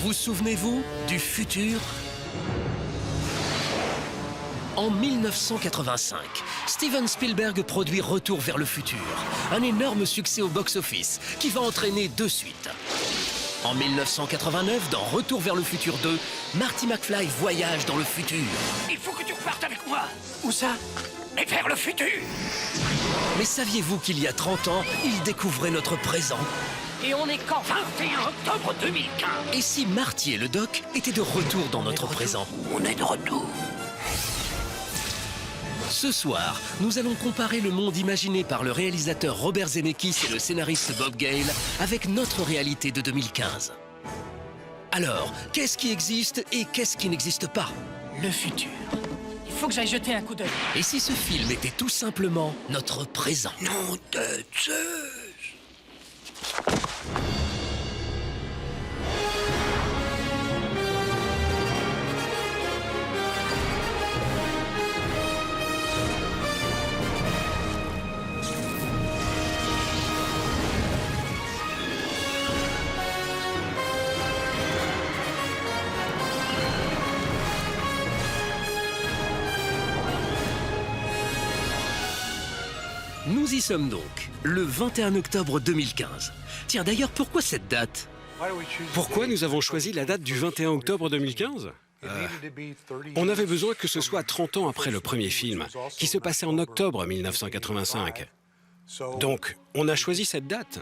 Vous souvenez-vous du futur? En 1985, Steven Spielberg produit Retour vers le futur, un énorme succès au box-office qui va entraîner 2 suites. En 1989, dans Retour vers le futur 2, Marty McFly voyage dans le futur. Il faut que tu repartes avec moi. Où ça? Mais vers le futur. Mais saviez-vous qu'il y a 30 ans, il découvrait notre présent? Et on est quand 21 octobre 2015. Et si Marty et le Doc étaient de retour dans notre présent? On est de retour. Ce soir, nous allons comparer le monde imaginé par le réalisateur Robert Zemeckis et le scénariste Bob Gale avec notre réalité de 2015. Alors, qu'est-ce qui existe et qu'est-ce qui n'existe pas? Le futur. Il faut que j'aille jeter un coup d'œil. Et si ce film était tout simplement notre présent? Nom de Zeus. Nous y sommes donc, le 21 octobre 2015. Tiens, d'ailleurs, pourquoi cette date? Pourquoi nous avons choisi la date du 21 octobre 2015 ? On avait besoin que ce soit 30 ans après le premier film, qui se passait en octobre 1985. Donc, on a choisi cette date.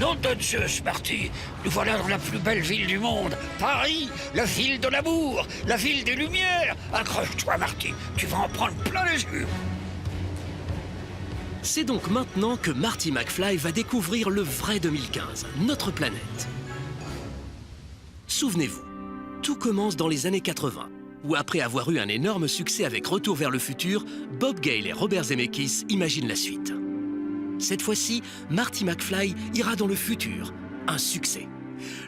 Nom de Zeus, Marty. Nous voilà dans la plus belle ville du monde. Paris, la ville de l'amour, la ville des lumières. Accroche-toi, Marty. Tu vas en prendre plein les yeux. C'est donc maintenant que Marty McFly va découvrir le vrai 2015, notre planète. Souvenez-vous, tout commence dans les années 80, où après avoir eu un énorme succès avec Retour vers le futur, Bob Gale et Robert Zemeckis imaginent la suite. Cette fois-ci, Marty McFly ira dans le futur, un succès.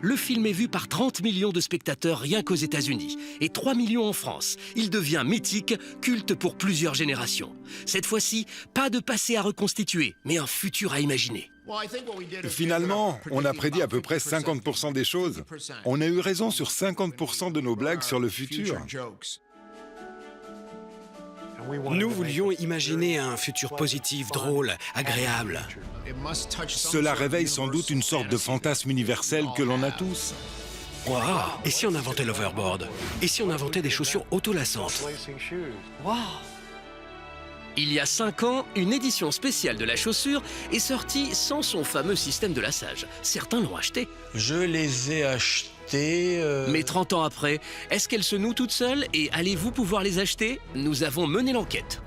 Le film est vu par 30 millions de spectateurs rien qu'aux États-Unis et 3 millions en France. Il devient mythique, culte pour plusieurs générations. Cette fois-ci, pas de passé à reconstituer, mais un futur à imaginer. Finalement, on a prédit à peu près 50% des choses. On a eu raison sur 50% de nos blagues sur le futur. Nous voulions imaginer un futur positif, drôle, agréable. Cela réveille sans doute une sorte de fantasme universel que l'on a tous. Wow. Et si on inventait l'overboard? Et si on inventait des chaussures autolassantes? Waouh! Il y a 5 ans, une édition spéciale de la chaussure est sortie sans son fameux système de lassage. Certains l'ont acheté. Je les ai achetés... Mais 30 ans après, est-ce qu'elles se nouent toutes seules et allez-vous pouvoir les acheter? Nous avons mené l'enquête.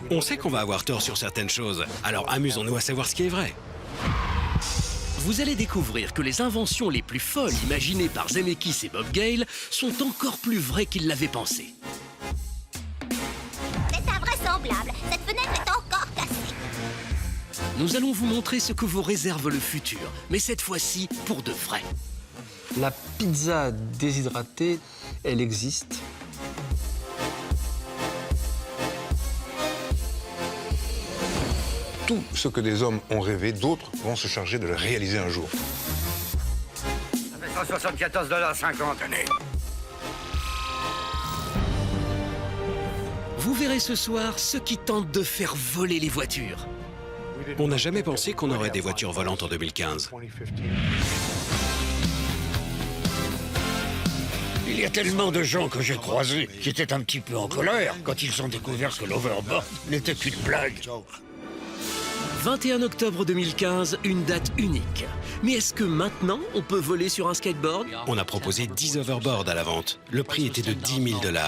On sait qu'on va avoir tort sur certaines choses, alors amusons-nous à savoir ce qui est vrai. Vous allez découvrir que les inventions les plus folles imaginées par Zemeckis et Bob Gale sont encore plus vraies qu'ils l'avaient pensé. C'est invraisemblable. Cette fenêtre est encore cassée. Nous allons vous montrer ce que vous réserve le futur, mais cette fois-ci pour de vrai. La pizza déshydratée, elle existe. Tout ce que des hommes ont rêvé, d'autres vont se charger de le réaliser un jour. Ça fait 174,50 années. Vous verrez ce soir ceux qui tentent de faire voler les voitures. On n'a jamais pensé qu'on aurait des voitures volantes en 2015. Il y a tellement de gens que j'ai croisés qui étaient un petit peu en colère quand ils ont découvert que l'overboard n'était qu'une blague. 21 octobre 2015, une date unique. Mais est-ce que maintenant, on peut voler sur un skateboard? On a proposé 10 overboards à la vente. Le prix était de 10 000 $.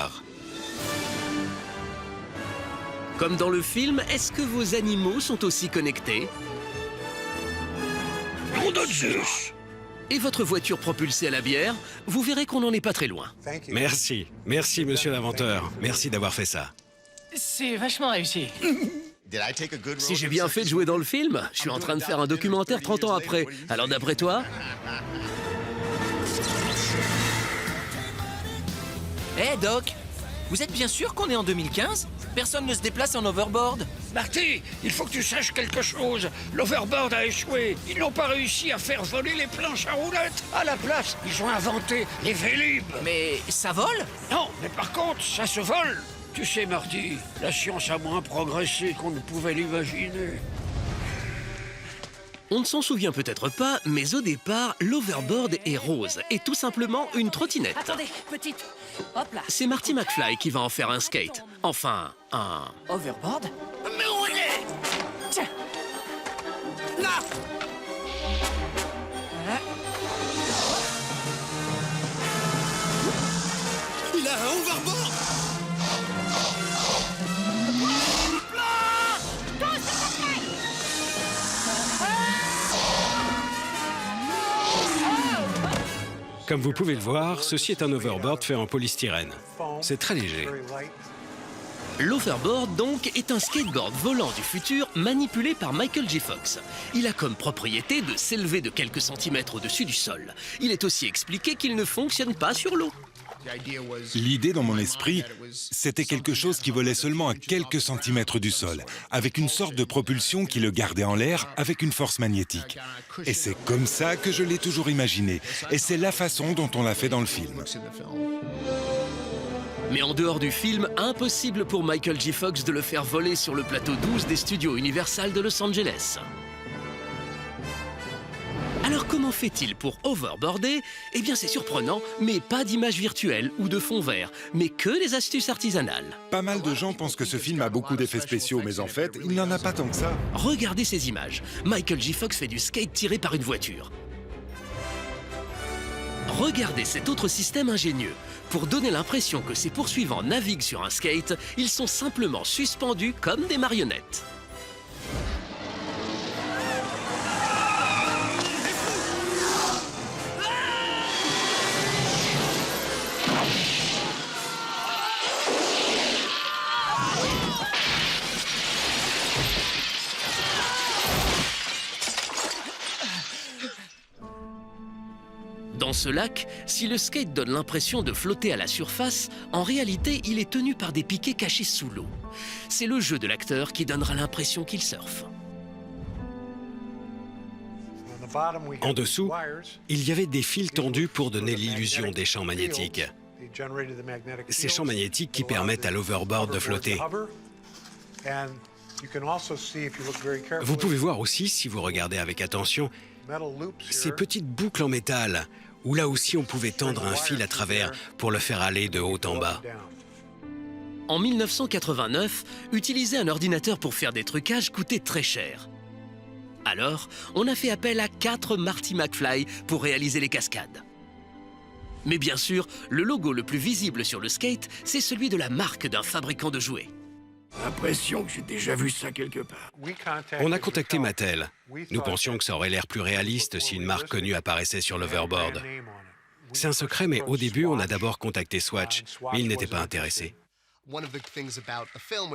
Comme dans le film, est-ce que vos animaux sont aussi connectés? Nom de Zeus! Et votre voiture propulsée à la bière? Vous verrez qu'on n'en est pas très loin. Merci. Merci, monsieur l'inventeur. Merci d'avoir fait ça. C'est vachement réussi. Si j'ai bien fait de jouer dans le film, je suis en train de faire un documentaire 30 ans après. Alors d'après toi? Hé, Doc, vous êtes bien sûr qu'on est en 2015? Personne ne se déplace en overboard. Marty, il faut que tu saches quelque chose. L'overboard a échoué. Ils n'ont pas réussi à faire voler les planches à roulettes. À la place, ils ont inventé les Vélib. Mais ça vole? Non, mais par contre, ça se vole. Tu sais, Marty, la science a moins progressé qu'on ne pouvait l'imaginer. On ne s'en souvient peut-être pas, mais au départ, l'overboard est rose et tout simplement une trottinette. Attendez, petite. Hop là. C'est Marty McFly qui va en faire un skate. Enfin, un... Overboard? Mais où il est? Tiens. Là. Voilà. Il a un overboard! Comme vous pouvez le voir, ceci est un overboard fait en polystyrène. C'est très léger. L'overboard, donc, est un skateboard volant du futur manipulé par Michael J. Fox. Il a comme propriété de s'élever de quelques centimètres au-dessus du sol. Il est aussi expliqué qu'il ne fonctionne pas sur l'eau. L'idée dans mon esprit, c'était quelque chose qui volait seulement à quelques centimètres du sol, avec une sorte de propulsion qui le gardait en l'air avec une force magnétique. Et c'est comme ça que je l'ai toujours imaginé. Et c'est la façon dont on l'a fait dans le film. Mais en dehors du film, impossible pour Michael J. Fox de le faire voler sur le plateau 12 des studios Universal de Los Angeles. Alors comment fait-il pour overboarder? Eh bien c'est surprenant, mais pas d'image virtuelle ou de fond vert, mais que des astuces artisanales. Pas mal de gens pensent que ce film a beaucoup d'effets spéciaux, mais en fait, il n'en a pas tant que ça. Regardez ces images. Michael J. Fox fait du skate tiré par une voiture. Regardez cet autre système ingénieux. Pour donner l'impression que ses poursuivants naviguent sur un skate, ils sont simplement suspendus comme des marionnettes. Dans ce lac, si le skate donne l'impression de flotter à la surface, en réalité, il est tenu par des piquets cachés sous l'eau. C'est le jeu de l'acteur qui donnera l'impression qu'il surfe. En dessous, il y avait des fils tendus pour donner l'illusion des champs magnétiques. Ces champs magnétiques qui permettent à l'overboard de flotter. Vous pouvez voir aussi, si vous regardez avec attention, ces petites boucles en métal, où là aussi on pouvait tendre un fil à travers pour le faire aller de haut en bas. En 1989, utiliser un ordinateur pour faire des trucages coûtait très cher. Alors, on a fait appel à 4 Marty McFly pour réaliser les cascades. Mais bien sûr, le logo le plus visible sur le skate, c'est celui de la marque d'un fabricant de jouets. L'impression que j'ai déjà vu ça quelque part. On a contacté Mattel. Nous pensions que ça aurait l'air plus réaliste si une marque connue apparaissait sur l'overboard. C'est un secret, mais au début, on a d'abord contacté Swatch, mais ils n'étaient pas intéressés.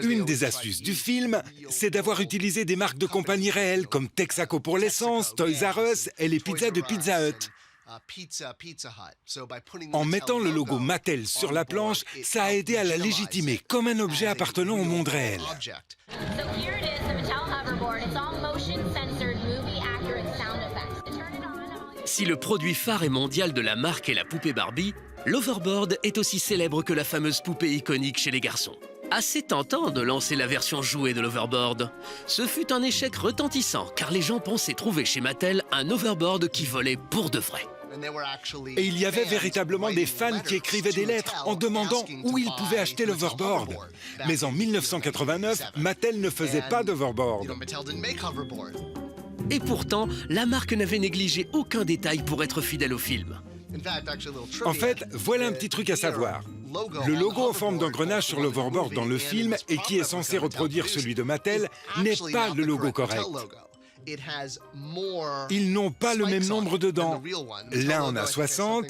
Une des astuces du film, c'est d'avoir utilisé des marques de compagnie réelles comme Texaco pour l'essence, Toys R Us et les pizzas de Pizza Hut. En mettant le logo Mattel sur la planche, ça a aidé à la légitimer comme un objet appartenant au monde réel. Si le produit phare et mondial de la marque est la poupée Barbie, l'overboard est aussi célèbre que la fameuse poupée iconique chez les garçons. Assez tentant de lancer la version jouée de l'overboard. Ce fut un échec retentissant, car les gens pensaient trouver chez Mattel un overboard qui volait pour de vrai. Et il y avait véritablement des fans qui écrivaient des lettres en demandant où ils pouvaient acheter l'overboard. Mais en 1989, Mattel ne faisait pas d'overboard. Et pourtant, la marque n'avait négligé aucun détail pour être fidèle au film. En fait, voilà un petit truc à savoir. Le logo en forme d'engrenage sur l'overboard dans le film et qui est censé reproduire celui de Mattel n'est pas le logo correct. Ils n'ont pas le même nombre de dents. L'un en a 60,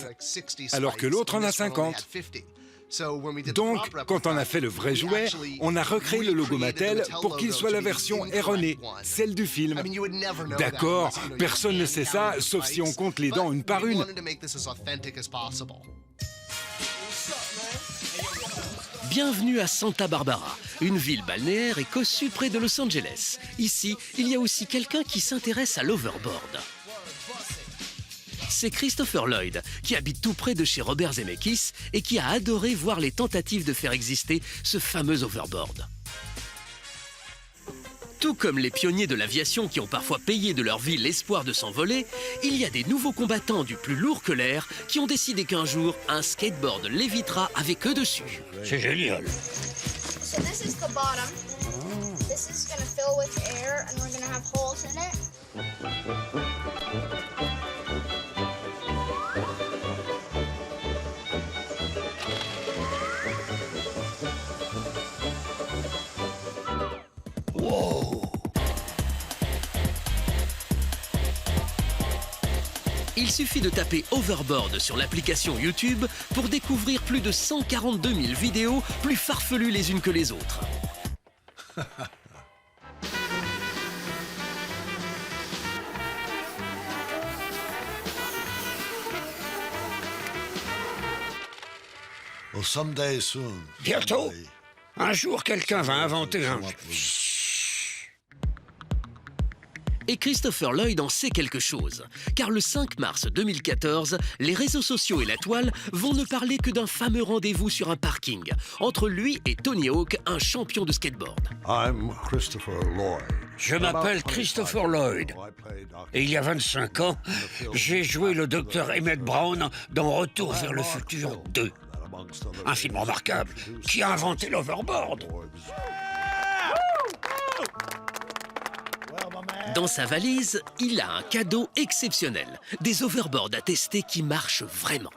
alors que l'autre en a 50. Donc, quand on a fait le vrai jouet, on a recréé le logo Mattel pour qu'il soit la version erronée, celle du film. D'accord, personne ne sait ça, sauf si on compte les dents une par une. Bienvenue à Santa Barbara, une ville balnéaire et cossue près de Los Angeles. Ici, il y a aussi quelqu'un qui s'intéresse à l'overboard. C'est Christopher Lloyd, qui habite tout près de chez Robert Zemeckis et qui a adoré voir les tentatives de faire exister ce fameux overboard. Tout comme les pionniers de l'aviation qui ont parfois payé de leur vie l'espoir de s'envoler, il y a des nouveaux combattants du plus lourd que l'air qui ont décidé qu'un jour, un skateboard lévitera avec eux dessus. C'est génial. So this is the bottom. This is gonna fill with air and we're gonna have holes in it. Il suffit de taper Overboard sur l'application YouTube pour découvrir plus de 142 000 vidéos plus farfelues les unes que les autres. Bientôt, un jour, quelqu'un va inventer un... Et Christopher Lloyd en sait quelque chose, car le 5 mars 2014, les réseaux sociaux et la toile vont ne parler que d'un fameux rendez-vous sur un parking, entre lui et Tony Hawk, un champion de skateboard. Je m'appelle Christopher Lloyd, et il y a 25 ans, j'ai joué le docteur Emmett Brown dans Retour vers le futur 2. Un film remarquable qui a inventé l'overboard. Dans sa valise, il a un cadeau exceptionnel, des overboards à tester qui marchent vraiment.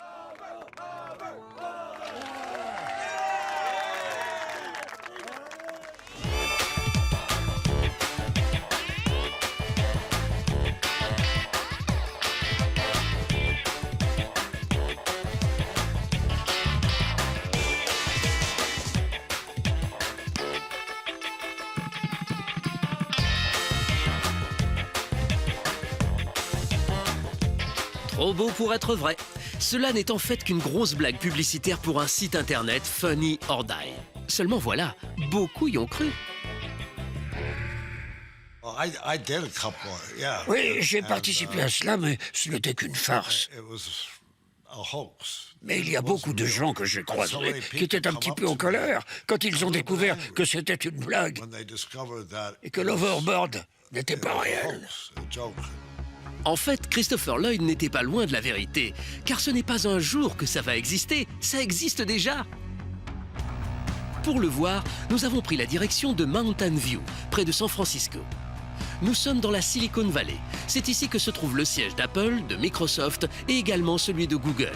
Trop beau pour être vrai. Cela n'est en fait qu'une grosse blague publicitaire pour un site internet Funny or Die. Seulement voilà, beaucoup y ont cru. Oui, j'ai participé à cela, mais ce n'était qu'une farce. Mais il y a beaucoup de gens que j'ai croisés qui étaient un petit peu en colère quand ils ont découvert que c'était une blague et que l'overboard n'était pas réel. En fait, Christopher Lloyd n'était pas loin de la vérité, car ce n'est pas un jour que ça va exister, ça existe déjà. Pour le voir, nous avons pris la direction de Mountain View, près de San Francisco. Nous sommes dans la Silicon Valley. C'est ici que se trouve le siège d'Apple, de Microsoft et également celui de Google.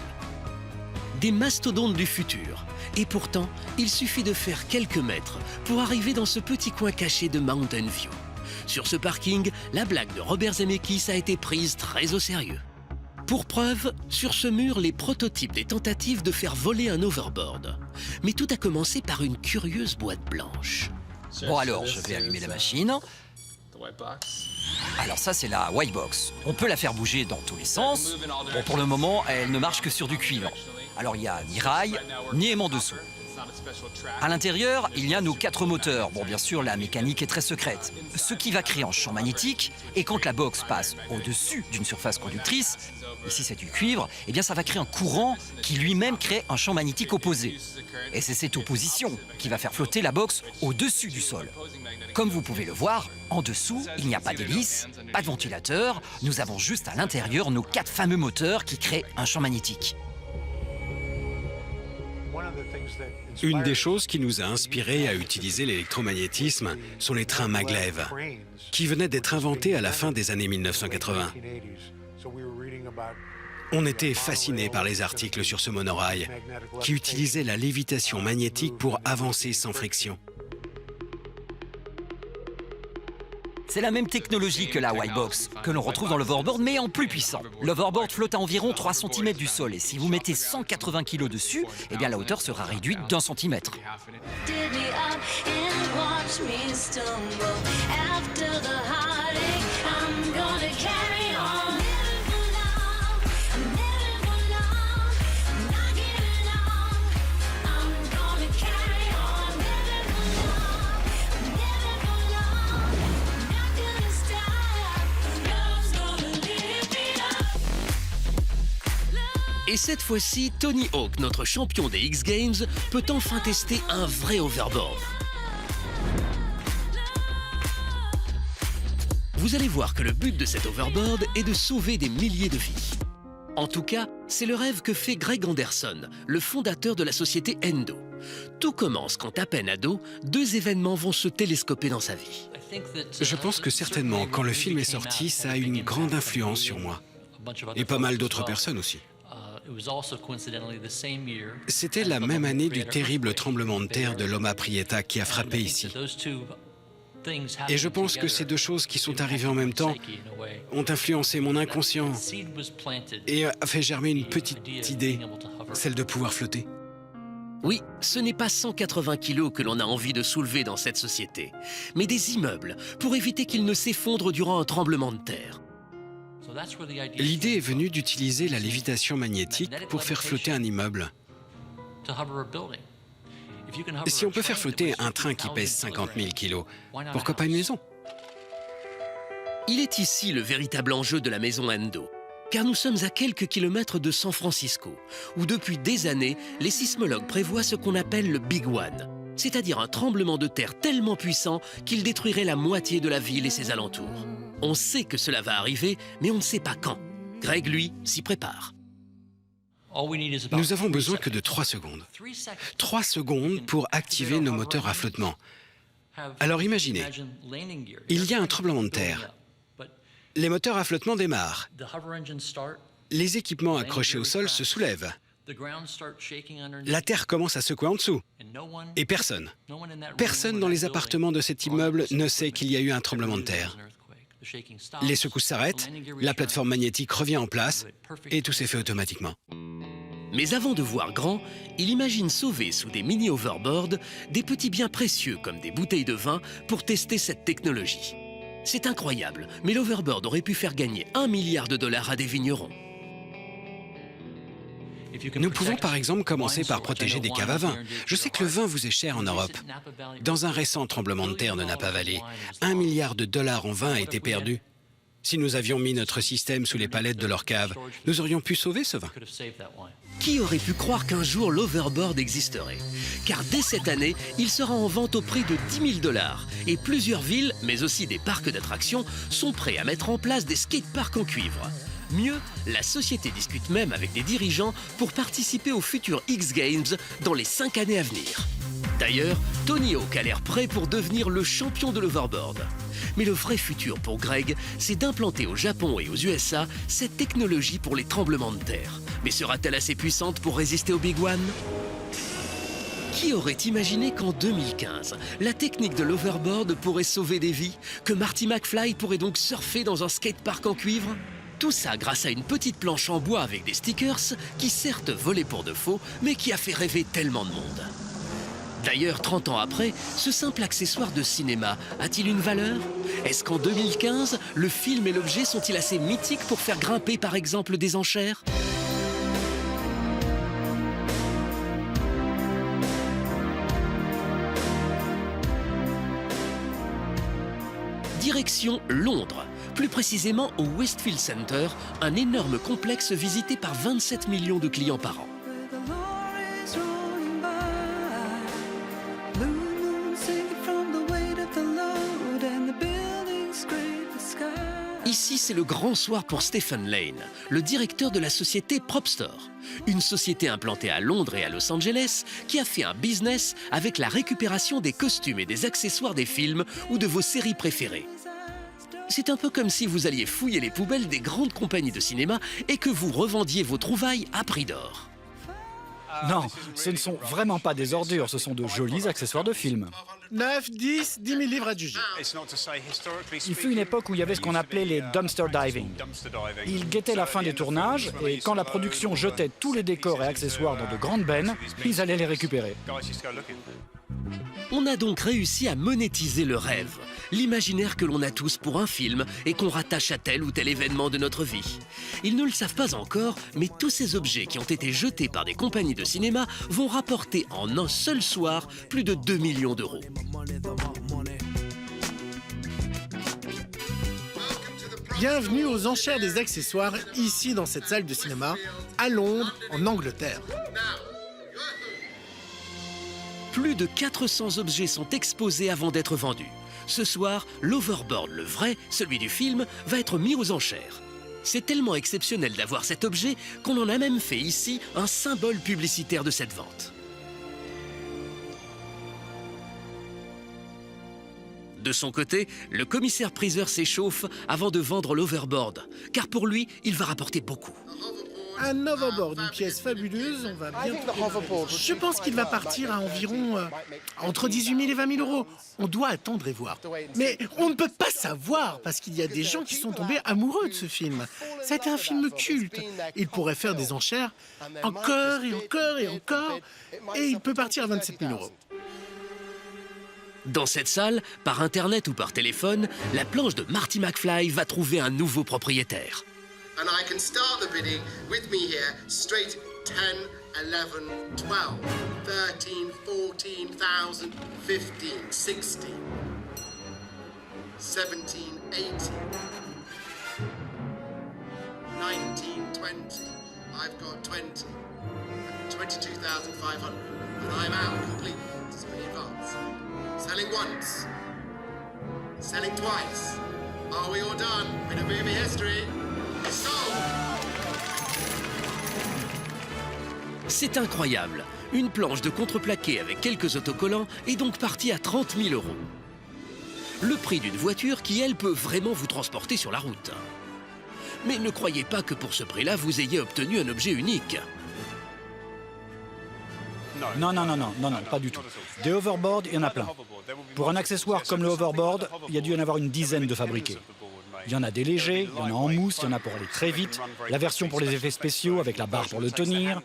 Des mastodontes du futur. Et pourtant, il suffit de faire quelques mètres pour arriver dans ce petit coin caché de Mountain View. Sur ce parking, la blague de Robert Zemeckis a été prise très au sérieux. Pour preuve, sur ce mur, les prototypes des tentatives de faire voler un overboard. Mais tout a commencé par une curieuse boîte blanche. Bon alors, je vais allumer la machine. Alors ça, c'est la white box. On peut la faire bouger dans tous les sens. Bon, pour le moment, elle ne marche que sur du cuivre. Alors il n'y a ni rail, ni aimant dessous. À l'intérieur, il y a nos 4 moteurs. Bon, bien sûr, la mécanique est très secrète. Ce qui va créer un champ magnétique, et quand la box passe au-dessus d'une surface conductrice, ici c'est du cuivre, eh bien ça va créer un courant qui lui-même crée un champ magnétique opposé. Et c'est cette opposition qui va faire flotter la box au-dessus du sol. Comme vous pouvez le voir, en dessous, il n'y a pas d'hélice, pas de ventilateur. Nous avons juste à l'intérieur nos 4 fameux moteurs qui créent un champ magnétique. Une des choses qui nous a inspirés à utiliser l'électromagnétisme sont les trains maglev, qui venaient d'être inventés à la fin des années 1980. On était fascinés par les articles sur ce monorail, qui utilisait la lévitation magnétique pour avancer sans friction. C'est la même technologie que la white box, que l'on retrouve dans l'overboard, mais en plus puissant. L'overboard flotte à environ 3 cm du sol, et si vous mettez 180 kg dessus, eh bien la hauteur sera réduite d'1 centimètre. Et cette fois-ci, Tony Hawk, notre champion des X Games, peut enfin tester un vrai overboard. Vous allez voir que le but de cet overboard est de sauver des milliers de vies. En tout cas, c'est le rêve que fait Greg Anderson, le fondateur de la société Endo. Tout commence quand, à peine ado, deux événements vont se télescoper dans sa vie. Je pense que certainement, quand le film est sorti, ça a eu une grande influence sur moi. Et pas mal d'autres personnes aussi. C'était la même année du terrible tremblement de terre de Loma Prieta qui a frappé ici. Et je pense que ces deux choses qui sont arrivées en même temps ont influencé mon inconscient et a fait germer une petite idée, celle de pouvoir flotter. Oui, ce n'est pas 180 kilos que l'on a envie de soulever dans cette société, mais des immeubles pour éviter qu'ils ne s'effondrent durant un tremblement de terre. L'idée est venue d'utiliser la lévitation magnétique pour faire flotter un immeuble. Si on peut faire flotter un train qui pèse 50 000 kilos, pourquoi pas une maison? Il est ici le véritable enjeu de la maison Endo, car nous sommes à quelques kilomètres de San Francisco, où depuis des années, les sismologues prévoient ce qu'on appelle le Big One, c'est-à-dire un tremblement de terre tellement puissant qu'il détruirait la moitié de la ville et ses alentours. On sait que cela va arriver, mais on ne sait pas quand. Greg, lui, s'y prépare. Nous avons besoin que de 3 secondes. 3 secondes pour activer nos moteurs à flottement. Alors imaginez, il y a un tremblement de terre. Les moteurs à flottement démarrent. Les équipements accrochés au sol se soulèvent. La terre commence à secouer en dessous. Et personne dans les appartements de cet immeuble ne sait qu'il y a eu un tremblement de terre. Les secousses s'arrêtent, la plateforme magnétique revient en place et tout s'est fait automatiquement. Mais avant de voir grand, il imagine sauver sous des mini-overboards des petits biens précieux comme des bouteilles de vin pour tester cette technologie. C'est incroyable, mais l'overboard aurait pu faire gagner $1 milliard à des vignerons. Nous pouvons par exemple commencer par protéger des caves à vin. Je sais que le vin vous est cher en Europe. Dans un récent tremblement de terre de Napa Valley, $1 milliard en vin a été perdu. Si nous avions mis notre système sous les palettes de leur cave, nous aurions pu sauver ce vin. Qui aurait pu croire qu'un jour l'overboard existerait? Car dès cette année, il sera en vente au prix de $10 000. Et plusieurs villes, mais aussi des parcs d'attractions, sont prêts à mettre en place des skateparks en cuivre. Mieux, la société discute même avec des dirigeants pour participer aux futurs X Games dans les 5 années à venir. D'ailleurs, Tony Hawk a l'air prêt pour devenir le champion de l'overboard. Mais le vrai futur pour Greg, c'est d'implanter au Japon et aux USA cette technologie pour les tremblements de terre. Mais sera-t-elle assez puissante pour résister au Big One? Qui aurait imaginé qu'en 2015, la technique de l'overboard pourrait sauver des vies? Que Marty McFly pourrait donc surfer dans un skatepark en cuivre? Tout ça grâce à une petite planche en bois avec des stickers qui certes volait pour de faux, mais qui a fait rêver tellement de monde. D'ailleurs, 30 ans après, ce simple accessoire de cinéma a-t-il une valeur? Est-ce qu'en 2015, le film et l'objet sont-ils assez mythiques pour faire grimper par exemple des enchères? Direction Londres, plus précisément au Westfield Center, un énorme complexe visité par 27 millions de clients par an. Ici, c'est le grand soir pour Stephen Lane, le directeur de la société PropStore, une société implantée à Londres et à Los Angeles qui a fait un business avec la récupération des costumes et des accessoires des films ou de vos séries préférées. C'est un peu comme si vous alliez fouiller les poubelles des grandes compagnies de cinéma et que vous revendiez vos trouvailles à prix d'or. Non, ce ne sont vraiment pas des ordures, ce sont de jolis accessoires de films. 9, 10 000 livres à juger. Il fut une époque où il y avait ce qu'on appelait les dumpster diving. Ils guettaient la fin des tournages et quand la production jetait tous les décors et accessoires dans de grandes bennes, ils allaient les récupérer. On a donc réussi à monétiser le rêve, l'imaginaire que l'on a tous pour un film et qu'on rattache à tel ou tel événement de notre vie. Ils ne le savent pas encore, mais tous ces objets qui ont été jetés par des compagnies de cinéma vont rapporter en un seul soir plus de 2 millions €. Bienvenue aux enchères des accessoires, ici dans cette salle de cinéma, à Londres, en Angleterre. Plus de 400 objets sont exposés avant d'être vendus. Ce soir, l'Overboard, le vrai, celui du film, va être mis aux enchères. C'est tellement exceptionnel d'avoir cet objet qu'on en a même fait ici un symbole publicitaire de cette vente. De son côté, le commissaire-priseur s'échauffe avant de vendre l'Overboard, car pour lui, il va rapporter beaucoup. Un Overboard, une pièce fabuleuse, on va bien... Je pense qu'il va partir à environ entre 18 000 et 20 000 euros. On doit attendre et voir. Mais on ne peut pas savoir, parce qu'il y a des gens qui sont tombés amoureux de ce film. Ça a été un film culte. Il pourrait faire des enchères encore et encore et encore, et il peut partir à 27 000 euros. Dans cette salle, par Internet ou par téléphone, la planche de Marty McFly va trouver un nouveau propriétaire. And I can start the bidding with me here, straight 10, 11, 12, 13, 14,000, 15, 16, 17, 18, 19, 20. I've got 20, 22,500, and I'm out completely. It's pretty advanced. Selling once, selling twice. Are we all done? Bit of movie history. C'est incroyable. Une planche de contreplaqué avec quelques autocollants est donc partie à 30 000 euros. Le prix d'une voiture qui, elle, peut vraiment vous transporter sur la route. Mais ne croyez pas que pour ce prix-là, vous ayez obtenu un objet unique. Non, pas du tout. Des hoverboards, il y en a plein. Pour un accessoire comme le hoverboard, il y a dû y en avoir une dizaine de fabriqués. Il y en a des légers, il y en a en mousse, il y en a pour aller très vite, la version pour les effets spéciaux avec la barre pour le tenir.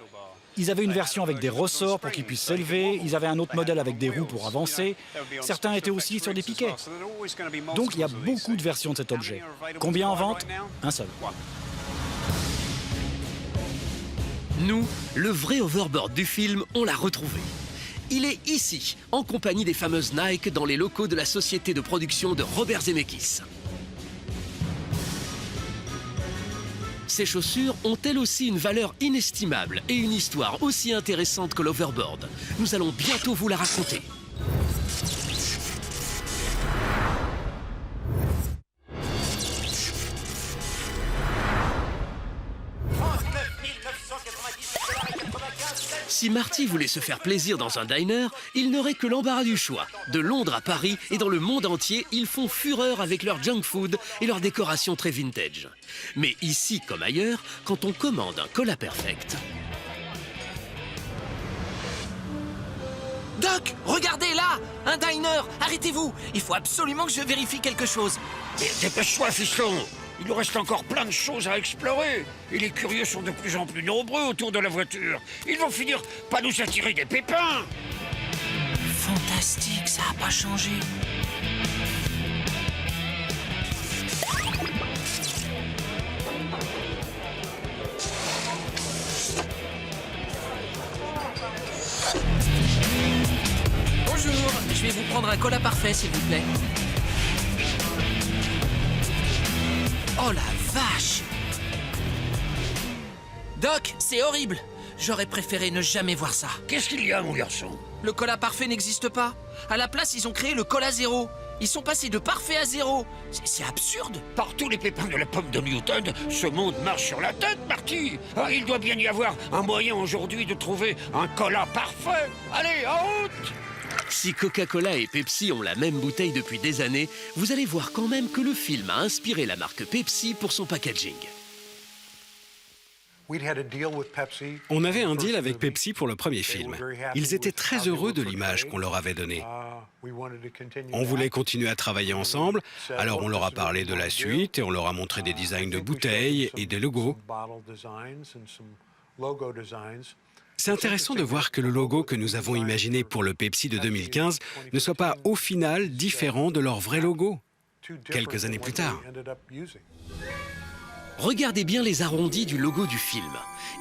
Ils avaient une version avec des ressorts pour qu'ils puissent s'élever, ils avaient un autre modèle avec des roues pour avancer. Certains étaient aussi sur des piquets. Donc il y a beaucoup de versions de cet objet. Combien en vente? Un seul. Nous, le vrai Overboard du film, on l'a retrouvé. Il est ici, en compagnie des fameuses Nike, dans les locaux de la société de production de Robert Zemeckis. Ces chaussures ont elles aussi une valeur inestimable et une histoire aussi intéressante que l'Overboard. Nous allons bientôt vous la raconter. Si Marty voulait se faire plaisir dans un diner, il n'aurait que l'embarras du choix. De Londres à Paris et dans le monde entier, ils font fureur avec leur junk food et leurs décorations très vintage. Mais ici comme ailleurs, quand on commande un cola perfect... Doc, regardez là! Un diner! Arrêtez-vous! Il faut absolument que je vérifie quelque chose. Dépêche-toi, fiston! Il nous reste encore plein de choses à explorer. Et les curieux sont de plus en plus nombreux autour de la voiture. Ils vont finir par nous attirer des pépins. Fantastique, ça n'a pas changé. Bonjour, je vais vous prendre un cola parfait, s'il vous plaît. Oh la vache! Doc, c'est horrible! J'aurais préféré ne jamais voir ça. Qu'est-ce qu'il y a, mon garçon? Le cola parfait n'existe pas. À la place, ils ont créé le cola zéro. Ils sont passés de parfait à zéro. C'est absurde. Par tous les pépins de la pomme de Newton, ce monde marche sur la tête, Marty. Ah, il doit bien y avoir un moyen aujourd'hui de trouver un cola parfait. Allez, en route! Si Coca-Cola et Pepsi ont la même bouteille depuis des années, vous allez voir quand même que le film a inspiré la marque Pepsi pour son packaging. On avait un deal avec Pepsi pour le premier film. Ils étaient très heureux de l'image qu'on leur avait donnée. On voulait continuer à travailler ensemble, alors on leur a parlé de la suite et on leur a montré des designs de bouteilles et des logos. C'est intéressant de voir que le logo que nous avons imaginé pour le Pepsi de 2015 ne soit pas au final différent de leur vrai logo, quelques années plus tard. Regardez bien les arrondis du logo du film.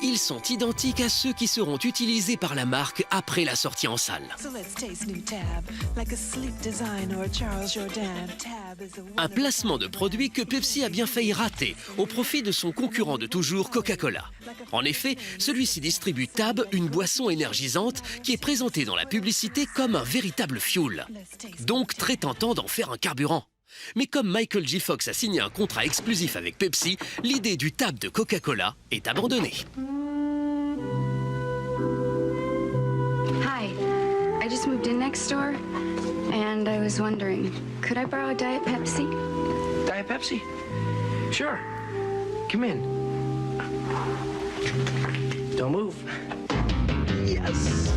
Ils sont identiques à ceux qui seront utilisés par la marque après la sortie en salle. Un placement de produit que Pepsi a bien failli rater au profit de son concurrent de toujours, Coca-Cola. En effet, celui-ci distribue Tab, une boisson énergisante qui est présentée dans la publicité comme un véritable fuel. Donc très tentant d'en faire un carburant. Mais comme Michael J. Fox a signé un contrat exclusif avec Pepsi, l'idée du Tab de Coca-Cola est abandonnée. Hi, I just moved in next door, and I was wondering, could I borrow a Diet Pepsi? Diet Pepsi? Sure. Come in. Don't move. Yes.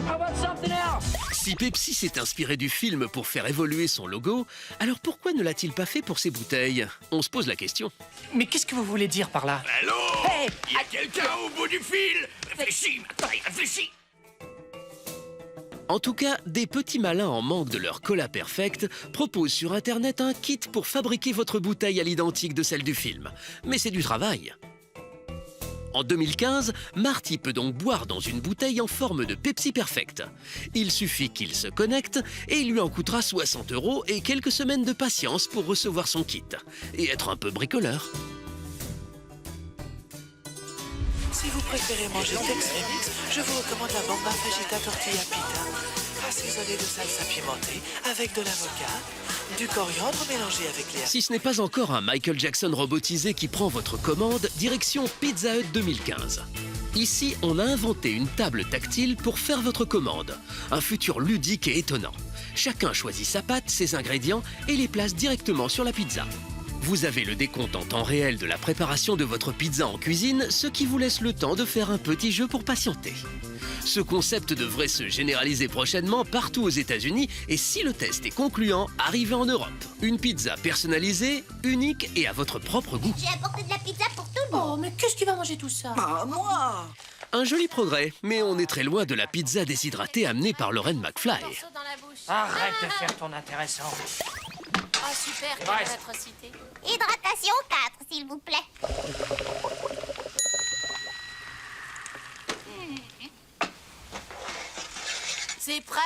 How about something else? Si Pepsi s'est inspiré du film pour faire évoluer son logo, alors pourquoi ne l'a-t-il pas fait pour ses bouteilles? On se pose la question. Mais qu'est-ce que vous voulez dire par là? Allô? Hey, y a quelqu'un au bout du fil? Réfléchis, McFly, réfléchis! En tout cas, des petits malins en manque de leur cola perfect proposent sur Internet un kit pour fabriquer votre bouteille à l'identique de celle du film. Mais c'est du travail. En 2015, Marty peut donc boire dans une bouteille en forme de Pepsi Perfect. Il suffit qu'il se connecte et il lui en coûtera 60 € et quelques semaines de patience pour recevoir son kit. Et être un peu bricoleur. Si vous préférez manger d'extremis, je vous recommande la Bomba Fajita Tortilla Pita, assaisonnée de salsa pimentée avec de l'avocat, du coriandre mélangé avec les... Si ce n'est pas encore un Michael Jackson robotisé qui prend votre commande, direction Pizza Hut 2015. Ici, on a inventé une table tactile pour faire votre commande. Un futur ludique et étonnant. Chacun choisit sa pâte, ses ingrédients et les place directement sur la pizza. Vous avez le décompte en temps réel de la préparation de votre pizza en cuisine, ce qui vous laisse le temps de faire un petit jeu pour patienter. Ce concept devrait se généraliser prochainement partout aux États-Unis et si le test est concluant, arriver en Europe. Une pizza personnalisée, unique et à votre propre goût. J'ai apporté de la pizza pour tout le monde. Oh, mais qu'est-ce que tu vas manger tout ça? Ah, moi! Un joli progrès, mais on est très loin de la pizza déshydratée amenée par Lorraine McFly. Arrête de faire ton intéressant. Oh super, quelle atrocité. Hydratation 4, s'il vous plaît. C'est prêt?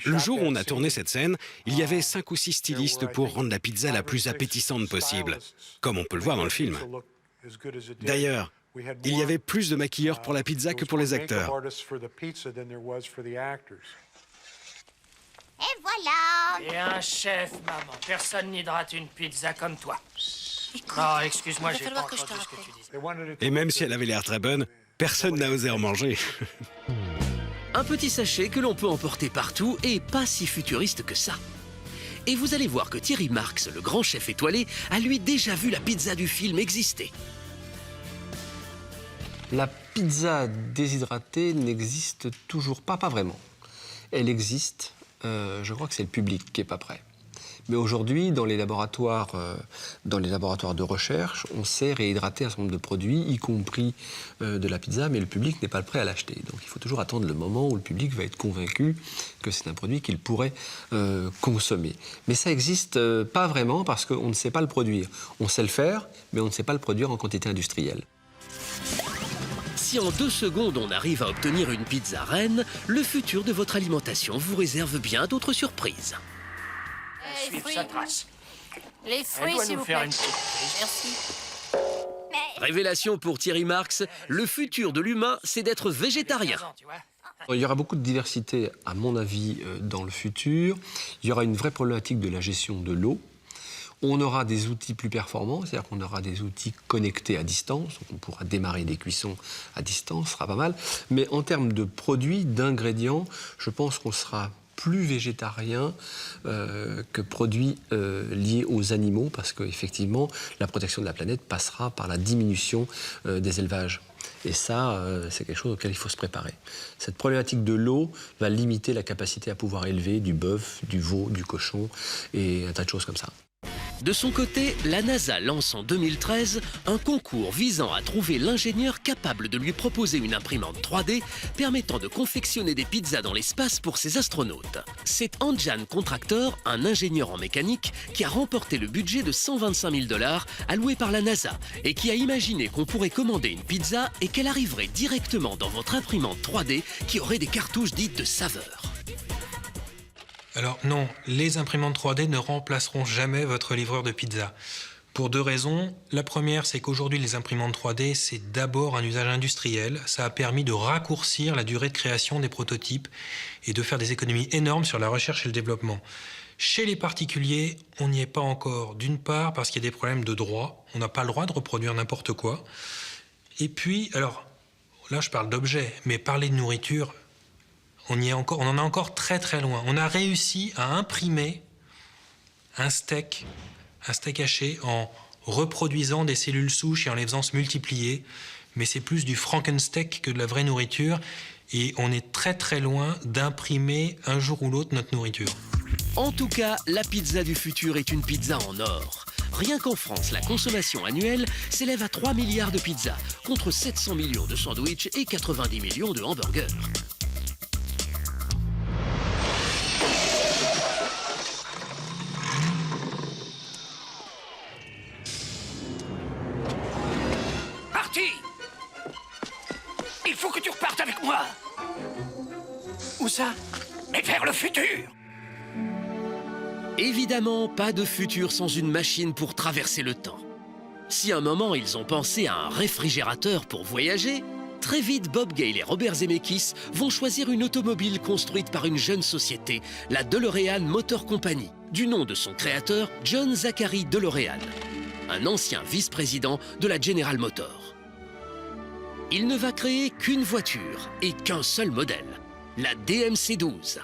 Le jour où on a tourné cette scène, il y avait 5 ou 6 stylistes pour rendre la pizza la plus appétissante possible, comme on peut le voir dans le film. D'ailleurs, il y avait plus de maquilleurs pour la pizza que pour les acteurs. Et voilà. Et un chef, maman. Personne n'hydrate une pizza comme toi. Non, excuse-moi, j'ai pas entendu ce que tu disais. Et même si elle avait l'air très bonne, personne n'a osé en manger. Un petit sachet que l'on peut emporter partout et pas si futuriste que ça. Et vous allez voir que Thierry Marx, le grand chef étoilé, a lui déjà vu la pizza du film exister. La pizza déshydratée n'existe toujours pas vraiment. Elle existe, je crois que c'est le public qui n'est pas prêt. Mais aujourd'hui, dans les laboratoires de recherche, on sait réhydrater un certain nombre de produits, y compris de la pizza, mais le public n'est pas prêt à l'acheter. Donc il faut toujours attendre le moment où le public va être convaincu que c'est un produit qu'il pourrait consommer. Mais ça n'existe pas vraiment parce qu'on ne sait pas le produire. On sait le faire, mais on ne sait pas le produire en quantité industrielle. Si en 2 secondes on arrive à obtenir une pizza reine, le futur de votre alimentation vous réserve bien d'autres surprises. Les fruits. Sa trace. Les fruits, s'il vous plaît. Merci. Révélation pour Thierry Marx, le futur de l'humain, c'est d'être végétarien. Il y aura beaucoup de diversité, à mon avis, dans le futur. Il y aura une vraie problématique de la gestion de l'eau. On aura des outils plus performants, c'est-à-dire qu'on aura des outils connectés à distance, donc on pourra démarrer des cuissons à distance, ce sera pas mal. Mais en termes de produits, d'ingrédients, je pense qu'on sera plus végétarien que produits liés aux animaux, parce qu'effectivement, la protection de la planète passera par la diminution des élevages. Et ça, c'est quelque chose auquel il faut se préparer. Cette problématique de l'eau va limiter la capacité à pouvoir élever du bœuf, du veau, du cochon et un tas de choses comme ça. De son côté, la NASA lance en 2013 un concours visant à trouver l'ingénieur capable de lui proposer une imprimante 3D permettant de confectionner des pizzas dans l'espace pour ses astronautes. C'est Anjan Contractor, un ingénieur en mécanique, qui a remporté le budget de 125 000 $ alloué par la NASA et qui a imaginé qu'on pourrait commander une pizza et qu'elle arriverait directement dans votre imprimante 3D qui aurait des cartouches dites de saveur. Alors non, les imprimantes 3D ne remplaceront jamais votre livreur de pizza. Pour deux raisons. La première, c'est qu'aujourd'hui, les imprimantes 3D, c'est d'abord un usage industriel. Ça a permis de raccourcir la durée de création des prototypes et de faire des économies énormes sur la recherche et le développement. Chez les particuliers, on n'y est pas encore. D'une part, parce qu'il y a des problèmes de droit. On n'a pas le droit de reproduire n'importe quoi. Et puis, alors, là, je parle d'objets, mais parler de nourriture... On en est encore très très loin. On a réussi à imprimer un steak haché en reproduisant des cellules souches et en les faisant se multiplier. Mais c'est plus du Frankensteak que de la vraie nourriture. Et on est très très loin d'imprimer un jour ou l'autre notre nourriture. En tout cas, la pizza du futur est une pizza en or. Rien qu'en France, la consommation annuelle s'élève à 3 milliards de pizzas, contre 700 millions de sandwichs et 90 millions de hamburgers. Il faut que tu repartes avec moi. Où ça? Mais vers le futur. Évidemment, pas de futur sans une machine pour traverser le temps. Si à un moment ils ont pensé à un réfrigérateur pour voyager, très vite Bob Gale et Robert Zemeckis vont choisir une automobile construite par une jeune société, la DeLorean Motor Company, du nom de son créateur, John Zachary DeLorean, un ancien vice-président de la General Motors. Il ne va créer qu'une voiture et qu'un seul modèle, la DMC-12.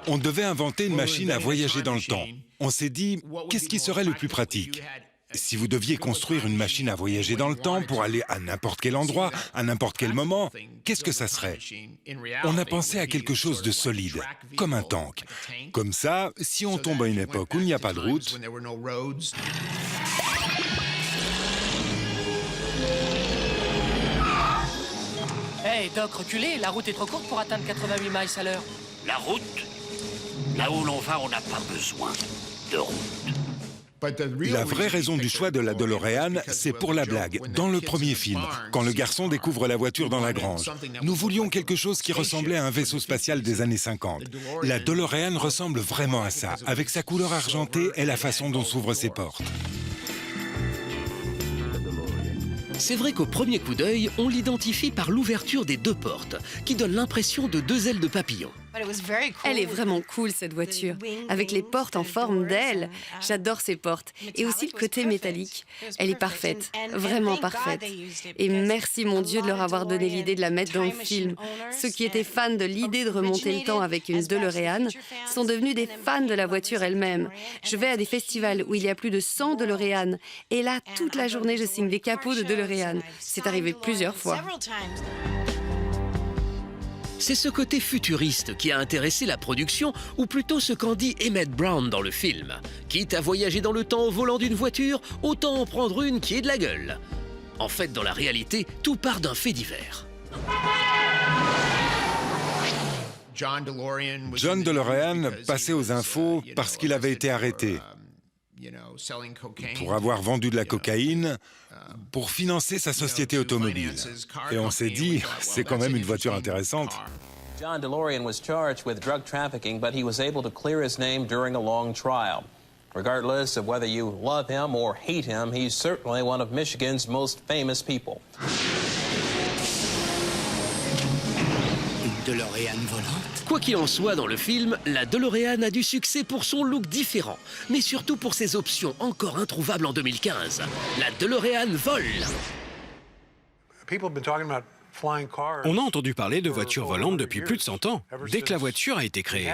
On devait inventer une machine à voyager dans le temps. On s'est dit, qu'est-ce qui serait le plus pratique? Si vous deviez construire une machine à voyager dans le temps pour aller à n'importe quel endroit, à n'importe quel moment, qu'est-ce que ça serait? On a pensé à quelque chose de solide, comme un tank. Comme ça, si on tombe à une époque où il n'y a pas de route... Hey, Doc, reculez, la route est trop courte pour atteindre 88 miles à l'heure. La route? Là où l'on va, on n'a pas besoin de route. La vraie raison du choix de la DeLorean, c'est pour la blague. Dans le premier film, quand le garçon découvre la voiture dans la grange, nous voulions quelque chose qui ressemblait à un vaisseau spatial des années 50. La DeLorean ressemble vraiment à ça, avec sa couleur argentée et la façon dont s'ouvrent ses portes. C'est vrai qu'au premier coup d'œil, on l'identifie par l'ouverture des deux portes, qui donne l'impression de deux ailes de papillon. Elle est vraiment cool, cette voiture, avec les portes en forme d'aile. J'adore ces portes, et aussi le côté métallique. Elle est parfaite, vraiment parfaite. Et merci mon Dieu de leur avoir donné l'idée de la mettre dans le film. Ceux qui étaient fans de l'idée de remonter le temps avec une DeLorean sont devenus des fans de la voiture elle-même. Je vais à des festivals où il y a plus de 100 DeLorean, et là, toute la journée, je signe des capots de DeLorean. C'est arrivé plusieurs fois. C'est ce côté futuriste qui a intéressé la production, ou plutôt ce qu'en dit Emmett Brown dans le film. Quitte à voyager dans le temps au volant d'une voiture, autant en prendre une qui ait de la gueule. En fait, dans la réalité, tout part d'un fait divers. John DeLorean passait aux infos parce qu'il avait été arrêté pour avoir vendu de la cocaïne pour financer sa société automobile. Et on s'est dit, c'est quand même une voiture intéressante. John DeLorean was charged with drug trafficking, but he was able to clear his name during a long trial. Regardless of whether you love him or hate him, he's certainly one of Michigan's most famous people. Une DeLorean volante? Quoi qu'il en soit, dans le film, la DeLorean a du succès pour son look différent, mais surtout pour ses options encore introuvables en 2015. La DeLorean vole. On a entendu parler de voitures volantes depuis plus de 100 ans, dès que la voiture a été créée.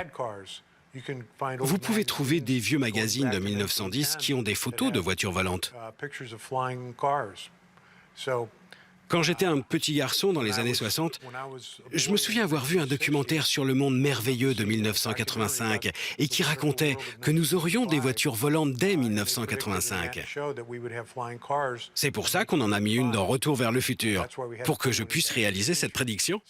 Vous pouvez trouver des vieux magazines de 1910 qui ont des photos de voitures volantes. Quand j'étais un petit garçon dans les années 60, je me souviens avoir vu un documentaire sur le monde merveilleux de 1985 et qui racontait que nous aurions des voitures volantes dès 1985. C'est pour ça qu'on en a mis une dans Retour vers le futur, pour que je puisse réaliser cette prédiction.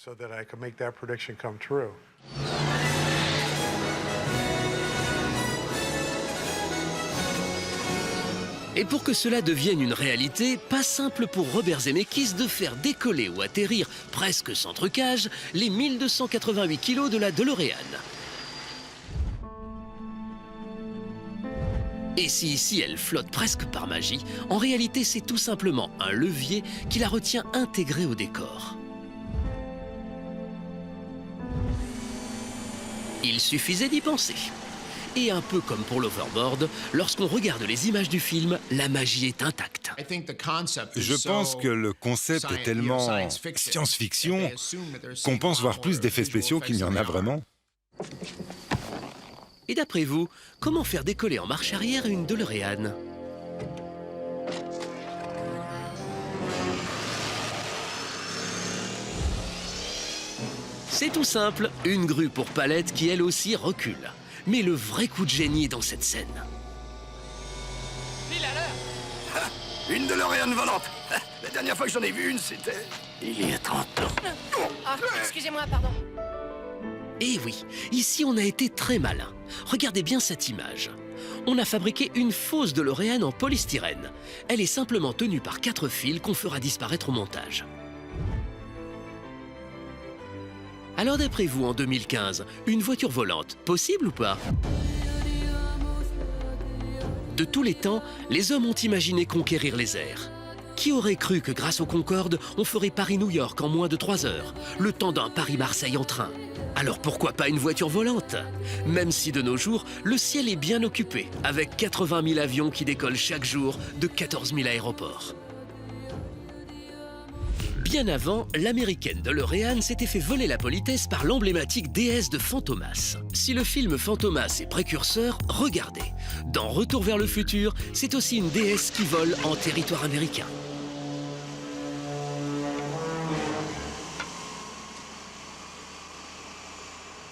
Et pour que cela devienne une réalité, pas simple pour Robert Zemeckis de faire décoller ou atterrir, presque sans trucage, les 1288 kilos de la DeLorean. Et si ici elle flotte presque par magie, en réalité c'est tout simplement un levier qui la retient intégrée au décor. Il suffisait d'y penser. Et un peu comme pour l'Overboard, lorsqu'on regarde les images du film, la magie est intacte. Je pense que le concept est tellement science-fiction qu'on pense voir plus d'effets spéciaux qu'il n'y en a vraiment. Et d'après vous, comment faire décoller en marche arrière une DeLorean ? C'est tout simple, une grue pour palette qui elle aussi recule. Mais le vrai coup de génie est dans cette scène. Pile à l'heure. Une DeLorean volante. La dernière fois que j'en ai vu une, c'était il y a 30 ans. Ah, excusez-moi, pardon. Et oui, ici on a été très malin. Regardez bien cette image. On a fabriqué une fausse DeLorean en polystyrène. Elle est simplement tenue par 4 fils qu'on fera disparaître au montage. Alors d'après vous, en 2015, une voiture volante, possible ou pas ? De tous les temps, les hommes ont imaginé conquérir les airs. Qui aurait cru que grâce au Concorde, on ferait Paris-New York en moins de 3 heures, le temps d'un Paris-Marseille en train ? Alors pourquoi pas une voiture volante ? Même si de nos jours, le ciel est bien occupé, avec 80 000 avions qui décollent chaque jour de 14 000 aéroports. Bien avant, l'américaine DeLorean s'était fait voler la politesse par l'emblématique déesse de Fantomas. Si le film Fantomas est précurseur, regardez. Dans Retour vers le futur, c'est aussi une déesse qui vole en territoire américain.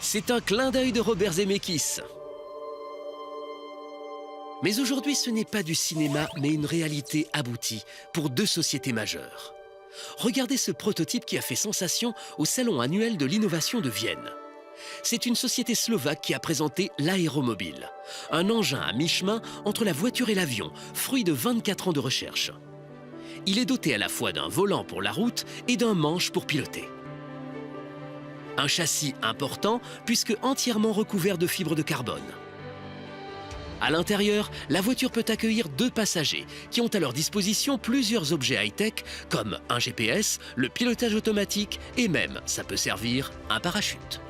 C'est un clin d'œil de Robert Zemeckis. Mais aujourd'hui, ce n'est pas du cinéma, mais une réalité aboutie pour 2 sociétés majeures. Regardez ce prototype qui a fait sensation au Salon annuel de l'innovation de Vienne. C'est une société slovaque qui a présenté l'aéromobile, un engin à mi-chemin entre la voiture et l'avion, fruit de 24 ans de recherche. Il est doté à la fois d'un volant pour la route et d'un manche pour piloter. Un châssis important puisque entièrement recouvert de fibres de carbone. À l'intérieur, la voiture peut accueillir 2 passagers qui ont à leur disposition plusieurs objets high-tech comme un GPS, le pilotage automatique et même, ça peut servir, un parachute.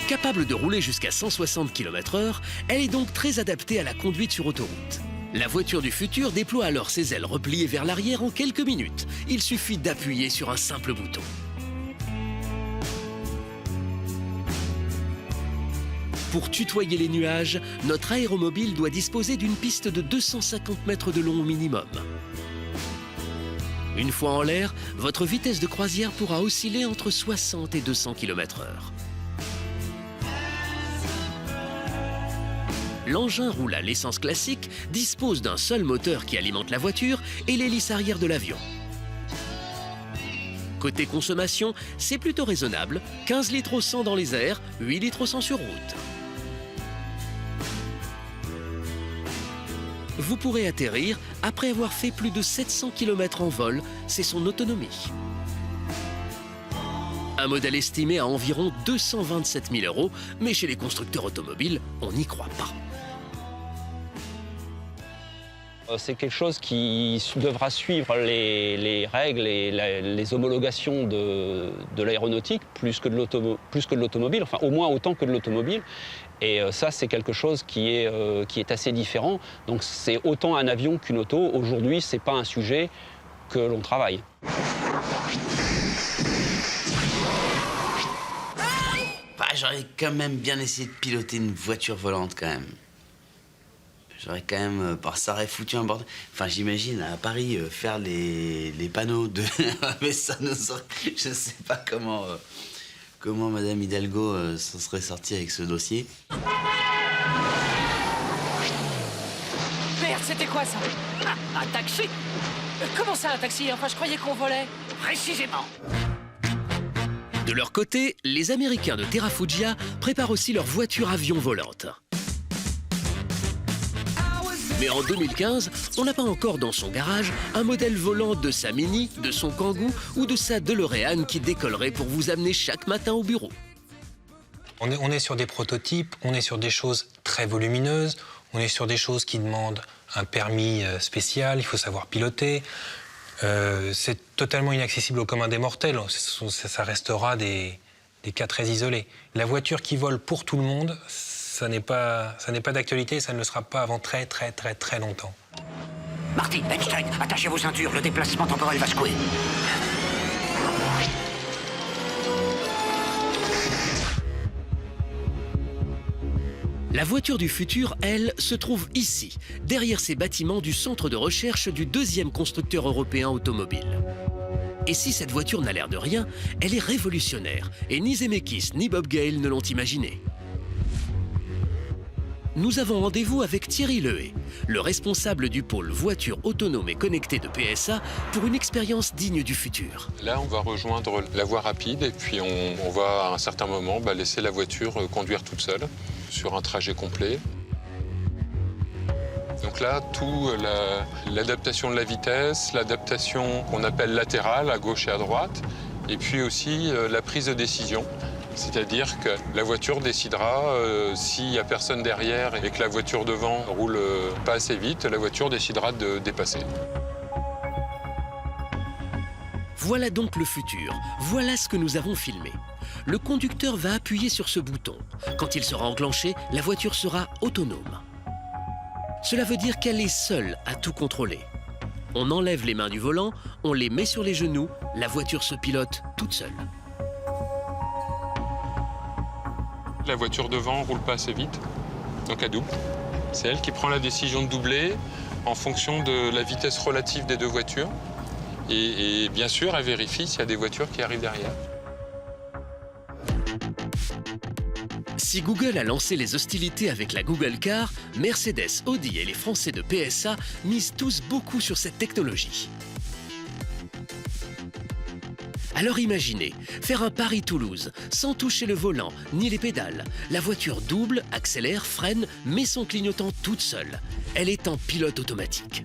Capable de rouler jusqu'à 160 km/h, elle est donc très adaptée à la conduite sur autoroute. La voiture du futur déploie alors ses ailes repliées vers l'arrière en quelques minutes. Il suffit d'appuyer sur un simple bouton. Pour tutoyer les nuages, notre aéromobile doit disposer d'une piste de 250 mètres de long au minimum. Une fois en l'air, votre vitesse de croisière pourra osciller entre 60 et 200 km/h. L'engin roule à l'essence classique, dispose d'un seul moteur qui alimente la voiture et l'hélice arrière de l'avion. Côté consommation, c'est plutôt raisonnable, 15 litres au 100 dans les airs, 8 litres au 100 sur route. Vous pourrez atterrir après avoir fait plus de 700 km en vol, c'est son autonomie. Un modèle estimé à environ 227 000 €, mais chez les constructeurs automobiles, on n'y croit pas. C'est quelque chose qui devra suivre les règles et les homologations de l'aéronautique plus que de l'automobile, enfin au moins autant que de l'automobile. Et ça, c'est quelque chose qui est assez différent. Donc c'est autant un avion qu'une auto. Aujourd'hui, c'est pas un sujet que l'on travaille. J'aurais quand même bien essayé de piloter une voiture volante quand même. J'aurais quand même... ça aurait foutu un bordel. Enfin, j'imagine, à Paris, faire les panneaux de... Mais ça nous aurait... Je sais pas comment Madame Hidalgo s'en serait sortie avec ce dossier. Merde, c'était quoi ça? Un taxi? Comment ça, un taxi? Enfin, je croyais qu'on volait. Précisément. De leur côté, les Américains de Terrafugia préparent aussi leur voiture avion volante. Mais en 2015, on n'a pas encore dans son garage un modèle volant de sa Mini, de son Kangoo ou de sa DeLorean qui décollerait pour vous amener chaque matin au bureau. On est sur des prototypes, on est sur des choses très volumineuses, on est sur des choses qui demandent un permis spécial, il faut savoir piloter. C'est totalement inaccessible au commun des mortels, ça restera des cas très isolés. La voiture qui vole pour tout le monde, ça n'est pas d'actualité, ça ne le sera pas avant très très très très longtemps. Marty, Einstein, attachez vos ceintures, le déplacement temporel va secouer. La voiture du futur, elle, se trouve ici, derrière ces bâtiments du centre de recherche du deuxième constructeur européen automobile. Et si cette voiture n'a l'air de rien, elle est révolutionnaire, et ni Zemeckis ni Bob Gale ne l'ont imaginée. Nous avons rendez-vous avec Thierry Lehé, le responsable du pôle voiture autonome et connectée de PSA, pour une expérience digne du futur. Là, on va rejoindre la voie rapide et puis on va à un certain moment laisser la voiture conduire toute seule sur un trajet complet. Donc là, l'adaptation de la vitesse, l'adaptation qu'on appelle latérale à gauche et à droite, et puis aussi la prise de décision. C'est-à-dire que la voiture décidera, s'il n'y a personne derrière et que la voiture devant roule pas assez vite, la voiture décidera de dépasser. Voilà donc le futur, voilà ce que nous avons filmé. Le conducteur va appuyer sur ce bouton. Quand il sera enclenché, la voiture sera autonome. Cela veut dire qu'elle est seule à tout contrôler. On enlève les mains du volant, on les met sur les genoux, la voiture se pilote toute seule. La voiture devant ne roule pas assez vite, donc elle double. C'est elle qui prend la décision de doubler en fonction de la vitesse relative des deux voitures. Et bien sûr, elle vérifie s'il y a des voitures qui arrivent derrière. Si Google a lancé les hostilités avec la Google Car, Mercedes, Audi et les Français de PSA misent tous beaucoup sur cette technologie. Alors imaginez, faire un Paris-Toulouse, sans toucher le volant ni les pédales. La voiture double, accélère, freine, met son clignotant toute seule. Elle est en pilote automatique.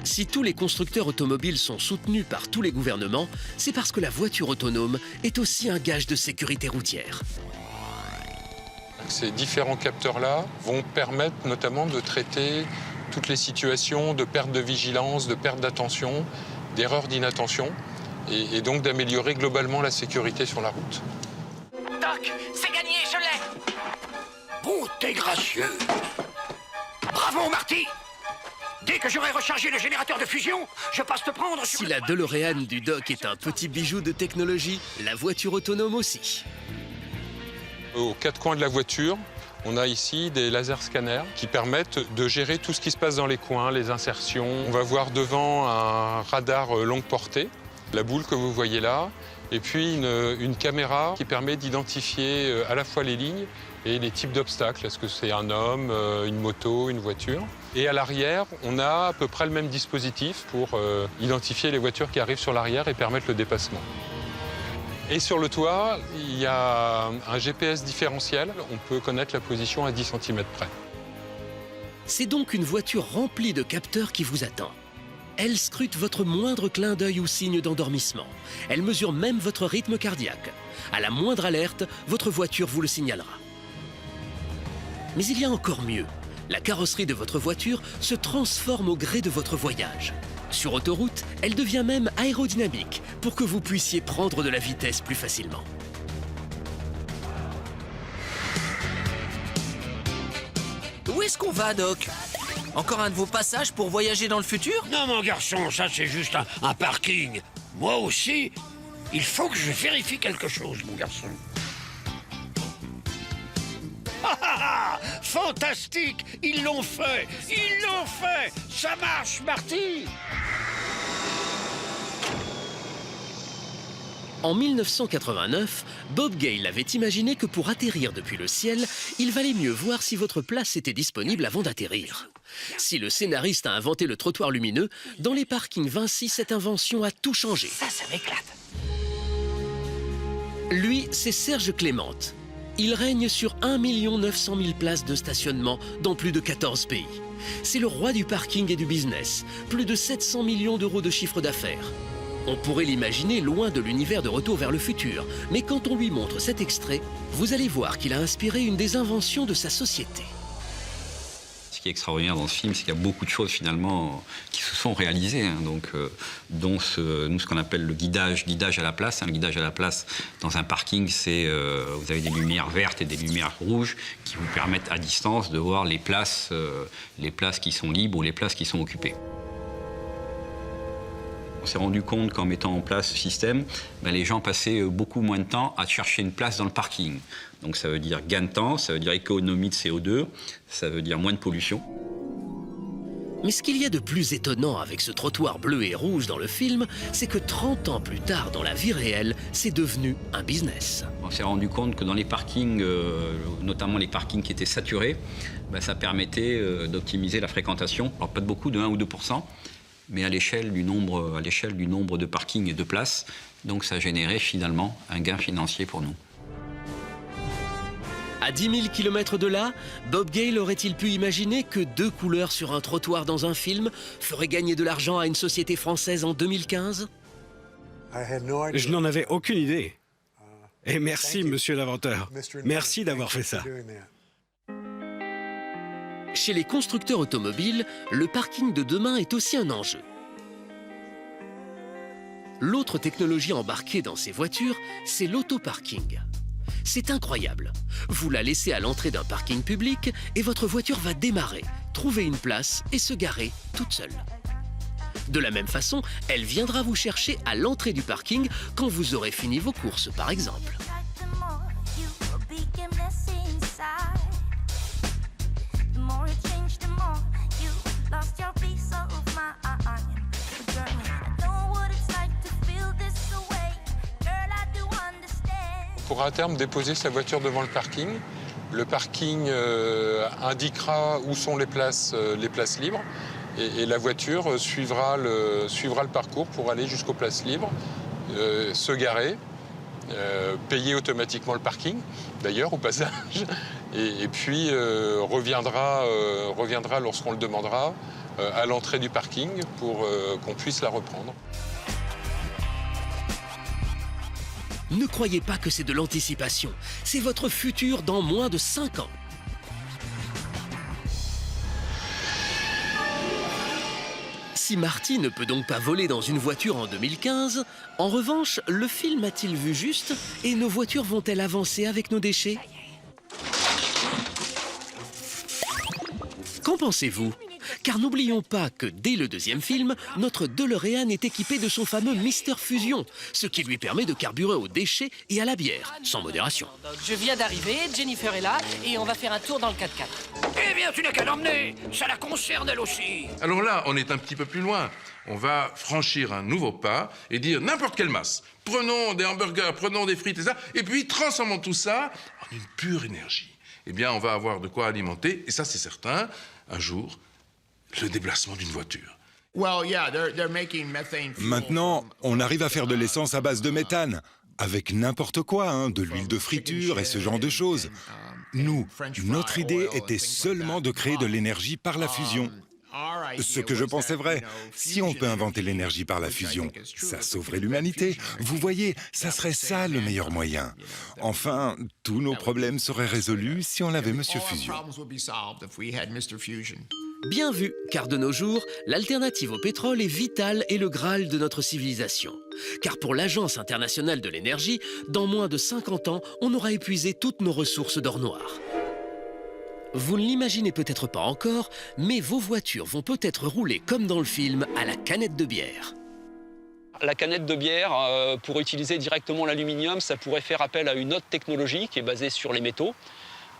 Si tous les constructeurs automobiles sont soutenus par tous les gouvernements, c'est parce que la voiture autonome est aussi un gage de sécurité routière. Ces différents capteurs-là vont permettre notamment de traiter toutes les situations de perte de vigilance, de perte d'attention, d'erreurs d'inattention, et donc d'améliorer globalement la sécurité sur la route. Doc, c'est gagné, je l'ai! Bon, t'es gracieux! Bravo, Marty! Dès que j'aurai rechargé le générateur de fusion, je passe te prendre sur... Si la DeLorean du Doc est un petit bijou de technologie, la voiture autonome aussi. Aux quatre coins de la voiture, on a ici des laser scanners qui permettent de gérer tout ce qui se passe dans les coins, les insertions. On va voir devant un radar longue portée, la boule que vous voyez là, et puis une caméra qui permet d'identifier à la fois les lignes et les types d'obstacles. Est-ce que c'est un homme, une moto, une voiture? Et à l'arrière, on a à peu près le même dispositif pour identifier les voitures qui arrivent sur l'arrière et permettre le dépassement. Et sur le toit, il y a un GPS différentiel. On peut connaître la position à 10 cm près. C'est donc une voiture remplie de capteurs qui vous attend. Elle scrute votre moindre clin d'œil ou signe d'endormissement. Elle mesure même votre rythme cardiaque. À la moindre alerte, votre voiture vous le signalera. Mais il y a encore mieux. La carrosserie de votre voiture se transforme au gré de votre voyage. Sur autoroute, elle devient même aérodynamique pour que vous puissiez prendre de la vitesse plus facilement. Où est-ce qu'on va, Doc? Encore un de vos passages pour voyager dans le futur? Non, mon garçon, ça c'est juste un parking. Moi aussi, il faut que je vérifie quelque chose, mon garçon. fantastique! Ils l'ont fait! Ils l'ont fait! Ça marche, Marty! En 1989, Bob Gale avait imaginé que pour atterrir depuis le ciel, il valait mieux voir si votre place était disponible avant d'atterrir. Si le scénariste a inventé le trottoir lumineux, dans les parkings Vinci, cette invention a tout changé. Ça m'éclate. Lui, c'est Serge Clément. Il règne sur 1 900 000 places de stationnement dans plus de 14 pays. C'est le roi du parking et du business. Plus de 700 millions d'euros de chiffre d'affaires. On pourrait l'imaginer loin de l'univers de Retour vers le futur, mais quand on lui montre cet extrait, vous allez voir qu'il a inspiré une des inventions de sa société. Ce qui est extraordinaire dans ce film, c'est qu'il y a beaucoup de choses finalement qui se sont réalisées, dont ce qu'on appelle le guidage à la place. Le guidage à la place dans un parking, c'est vous avez des lumières vertes et des lumières rouges qui vous permettent à distance de voir les places qui sont libres ou les places qui sont occupées. On s'est rendu compte qu'en mettant en place ce système, les gens passaient beaucoup moins de temps à chercher une place dans le parking. Donc ça veut dire gain de temps, ça veut dire économie de CO2, ça veut dire moins de pollution. Mais ce qu'il y a de plus étonnant avec ce trottoir bleu et rouge dans le film, c'est que 30 ans plus tard, dans la vie réelle, c'est devenu un business. On s'est rendu compte que dans les parkings, notamment les parkings qui étaient saturés, ça permettait d'optimiser la fréquentation. Alors pas de beaucoup, de 1 ou 2%. Mais à l'échelle du nombre de parkings et de places. Donc ça générait finalement un gain financier pour nous. À 10 000 km de là, Bob Gale aurait-il pu imaginer que 2 couleurs sur un trottoir dans un film feraient gagner de l'argent à une société française en 2015 ? Je n'en avais aucune idée. Et merci, monsieur l'inventeur. Merci d'avoir fait ça. Chez les constructeurs automobiles, le parking de demain est aussi un enjeu. L'autre technologie embarquée dans ces voitures, c'est l'autoparking. C'est incroyable. Vous la laissez à l'entrée d'un parking public et votre voiture va démarrer, trouver une place et se garer toute seule. De la même façon, elle viendra vous chercher à l'entrée du parking quand vous aurez fini vos courses, par exemple. On pourra à terme déposer sa voiture devant le parking. Le parking indiquera où sont les places libres et la voiture suivra le parcours pour aller jusqu'aux places libres, se garer, payer automatiquement le parking, d'ailleurs au passage, et puis reviendra lorsqu'on le demandera à l'entrée du parking pour qu'on puisse la reprendre. Ne croyez pas que c'est de l'anticipation. C'est votre futur dans moins de 5 ans. Si Marty ne peut donc pas voler dans une voiture en 2015, en revanche, le film a-t-il vu juste et nos voitures vont-elles avancer avec nos déchets? Qu'en pensez-vous? Car n'oublions pas que dès le deuxième film, notre DeLorean est équipé de son fameux Mister Fusion, ce qui lui permet de carburer aux déchets et à la bière, sans modération. Je viens d'arriver, Jennifer est là, et on va faire un tour dans le 4x4. Eh bien, tu n'as qu'à l'emmener. Ça la concerne, elle aussi. Alors là, on est un petit peu plus loin. On va franchir un nouveau pas et dire n'importe quelle masse. Prenons des hamburgers, prenons des frites et ça, et puis transformons tout ça en une pure énergie. Eh bien, on va avoir de quoi alimenter, et ça, c'est certain, un jour, le déplacement d'une voiture. Maintenant, on arrive à faire de l'essence à base de méthane, avec n'importe quoi, de l'huile de friture et ce genre de choses. Nous, notre idée était seulement de créer de l'énergie par la fusion. Ce que je pensais vrai, si on peut inventer l'énergie par la fusion, ça sauverait l'humanité. Vous voyez, ça serait ça le meilleur moyen. Enfin, tous nos problèmes seraient résolus si on avait Monsieur Fusion. Bien vu, car de nos jours, l'alternative au pétrole est vitale et le Graal de notre civilisation. Car pour l'Agence internationale de l'énergie, dans moins de 50 ans, on aura épuisé toutes nos ressources d'or noir. Vous ne l'imaginez peut-être pas encore, mais vos voitures vont peut-être rouler comme dans le film à la canette de bière. La canette de bière, pour utiliser directement l'aluminium, ça pourrait faire appel à une autre technologie qui est basée sur les métaux.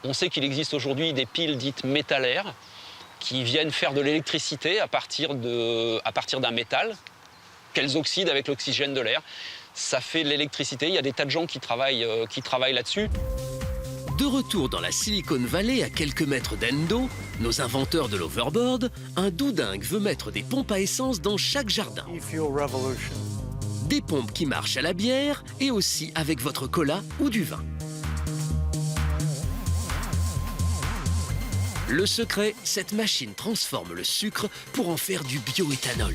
On sait qu'il existe aujourd'hui des piles dites métallaires qui viennent faire de l'électricité à partir d'un métal qu'elles oxydent avec l'oxygène de l'air. Ça fait de l'électricité. Il y a des tas de gens qui travaillent là-dessus. De retour dans la Silicon Valley, à quelques mètres d'Endo, nos inventeurs de l'overboard, un doudingue veut mettre des pompes à essence dans chaque jardin. Des pompes qui marchent à la bière et aussi avec votre cola ou du vin. Le secret, cette machine transforme le sucre pour en faire du bioéthanol.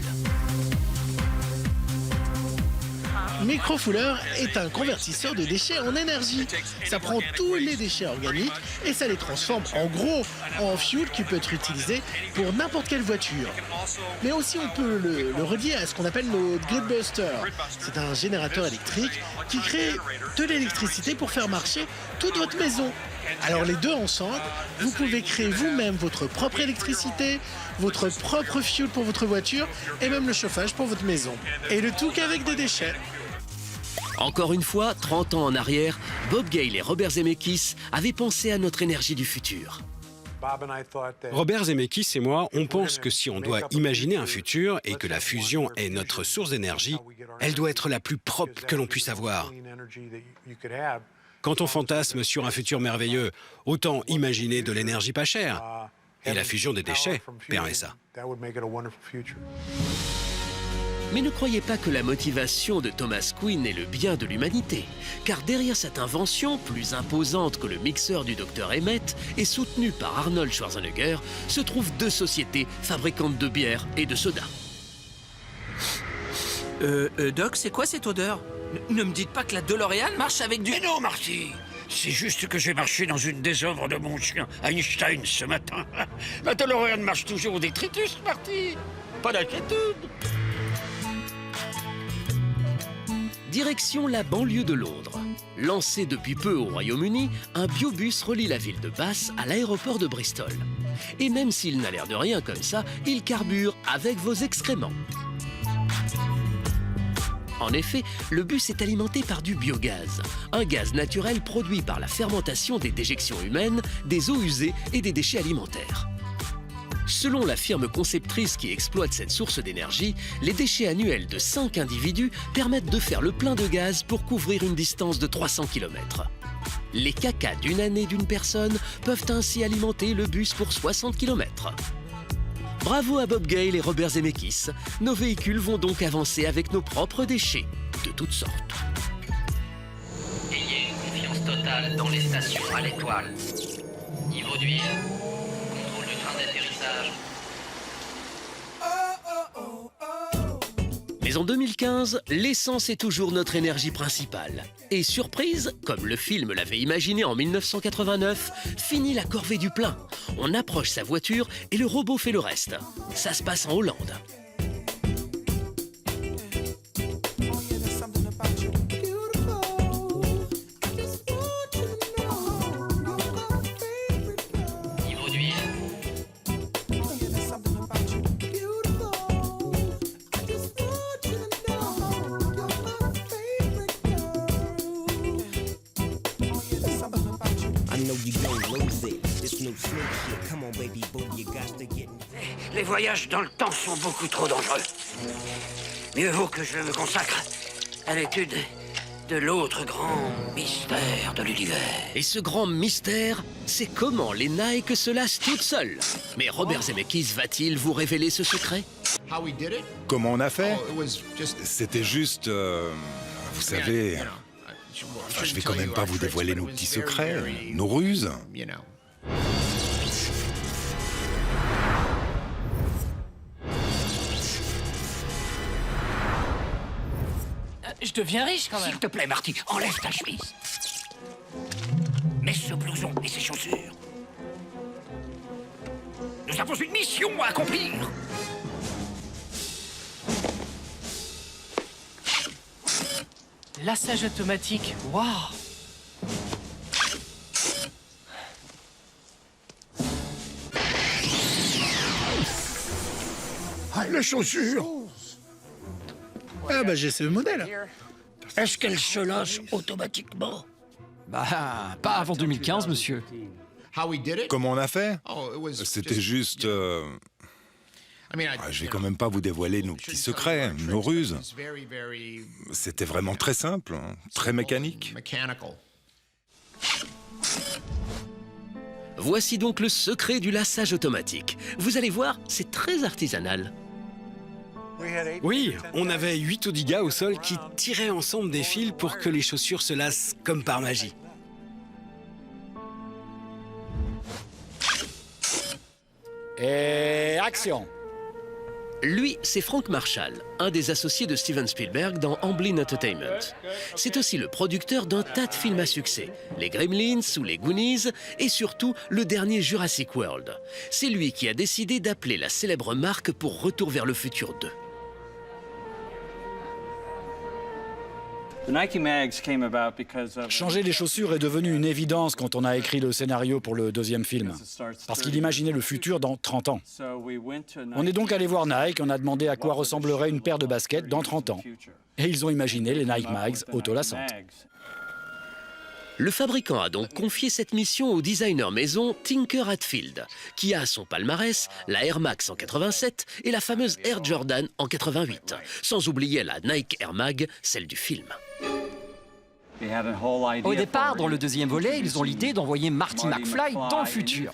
Microfouler est un convertisseur de déchets en énergie. Ça prend tous les déchets organiques et ça les transforme en gros en fuel qui peut être utilisé pour n'importe quelle voiture. Mais aussi on peut le relier à ce qu'on appelle nos gridbusters. C'est un générateur électrique qui crée de l'électricité pour faire marcher toute votre maison. Alors les deux ensemble, vous pouvez créer vous-même votre propre électricité, votre propre fuel pour votre voiture et même le chauffage pour votre maison. Et le tout qu'avec des déchets. Encore une fois, 30 ans en arrière, Bob Gale et Robert Zemeckis avaient pensé à notre énergie du futur. Robert Zemeckis et moi, on pense que si on doit imaginer un futur et que la fusion est notre source d'énergie, elle doit être la plus propre que l'on puisse avoir. Quand on fantasme sur un futur merveilleux, autant imaginer de l'énergie pas chère. Et la fusion des déchets permet ça. Mais ne croyez pas que la motivation de Thomas Quinn est le bien de l'humanité, car derrière cette invention, plus imposante que le mixeur du Dr Emmett et soutenue par Arnold Schwarzenegger, se trouvent deux sociétés fabricantes de bière et de soda. Doc, c'est quoi cette odeur? Ne me dites pas que la DeLorean marche avec du... Mais non, Marty! C'est juste que j'ai marché dans une désœuvre de mon chien Einstein ce matin. La DeLorean marche toujours au détritus, Marty! Pas d'inquiétude! Direction la banlieue de Londres. Lancé depuis peu au Royaume-Uni, un biobus relie la ville de Bath à l'aéroport de Bristol. Et même s'il n'a l'air de rien comme ça, il carbure avec vos excréments. En effet, le bus est alimenté par du biogaz, un gaz naturel produit par la fermentation des déjections humaines, des eaux usées et des déchets alimentaires. Selon la firme conceptrice qui exploite cette source d'énergie, les déchets annuels de 5 individus permettent de faire le plein de gaz pour couvrir une distance de 300 km. Les cacas d'une année d'une personne peuvent ainsi alimenter le bus pour 60 km. Bravo à Bob Gale et Robert Zemeckis. Nos véhicules vont donc avancer avec nos propres déchets, de toutes sortes. Ayez une confiance totale dans les stations à l'étoile. Niveau d'huile, contrôle du train d'atterrissage. Mais en 2015, l'essence est toujours notre énergie principale. Et surprise, comme le film l'avait imaginé en 1989, finit la corvée du plein. On approche sa voiture et le robot fait le reste. Ça se passe en Hollande. Niveau d'huile. Les voyages dans le temps sont beaucoup trop dangereux. Mieux vaut que je me consacre à l'étude de l'autre grand mystère de l'univers. Et ce grand mystère, c'est comment les Nike se lassent toutes seules. Mais Robert Zemeckis va-t-il vous révéler ce secret? Comment on a fait? C'était juste... vous savez... Enfin, je vais quand même pas vous dévoiler nos petits secrets, nos ruses. Je deviens riche quand même. S'il te plaît, Marty, enlève ta chemise. Mets ce blouson et ces chaussures. Nous avons une mission à accomplir. Lassage automatique, waouh! Les chaussures. Ah bah j'ai ce modèle. Est-ce qu'elles se lassent automatiquement? Bah, pas avant 2015, monsieur. Comment on a fait? C'était juste... je vais quand même pas vous dévoiler nos petits secrets, nos ruses. C'était vraiment très simple, très mécanique. Voici donc le secret du lassage automatique. Vous allez voir, c'est très artisanal. Oui, on avait 8 Odiga au sol qui tiraient ensemble des fils pour que les chaussures se lassent comme par magie. Et action! Lui, c'est Frank Marshall, un des associés de Steven Spielberg dans Amblin Entertainment. C'est aussi le producteur d'un tas de films à succès, les Gremlins ou les Goonies, et surtout le dernier Jurassic World. C'est lui qui a décidé d'appeler la célèbre marque pour Retour vers le futur 2. Changer les chaussures est devenu une évidence quand on a écrit le scénario pour le deuxième film, parce qu'il imaginait le futur dans 30 ans. On est donc allé voir Nike, on a demandé à quoi ressemblerait une paire de baskets dans 30 ans. Et ils ont imaginé les Nike Mags autolassantes. Le fabricant a donc confié cette mission au designer maison Tinker Hatfield, qui a à son palmarès la Air Max en 87 et la fameuse Air Jordan en 88, sans oublier la Nike Air Mag, celle du film. Au départ, dans le deuxième volet, ils ont l'idée d'envoyer Marty McFly dans le futur.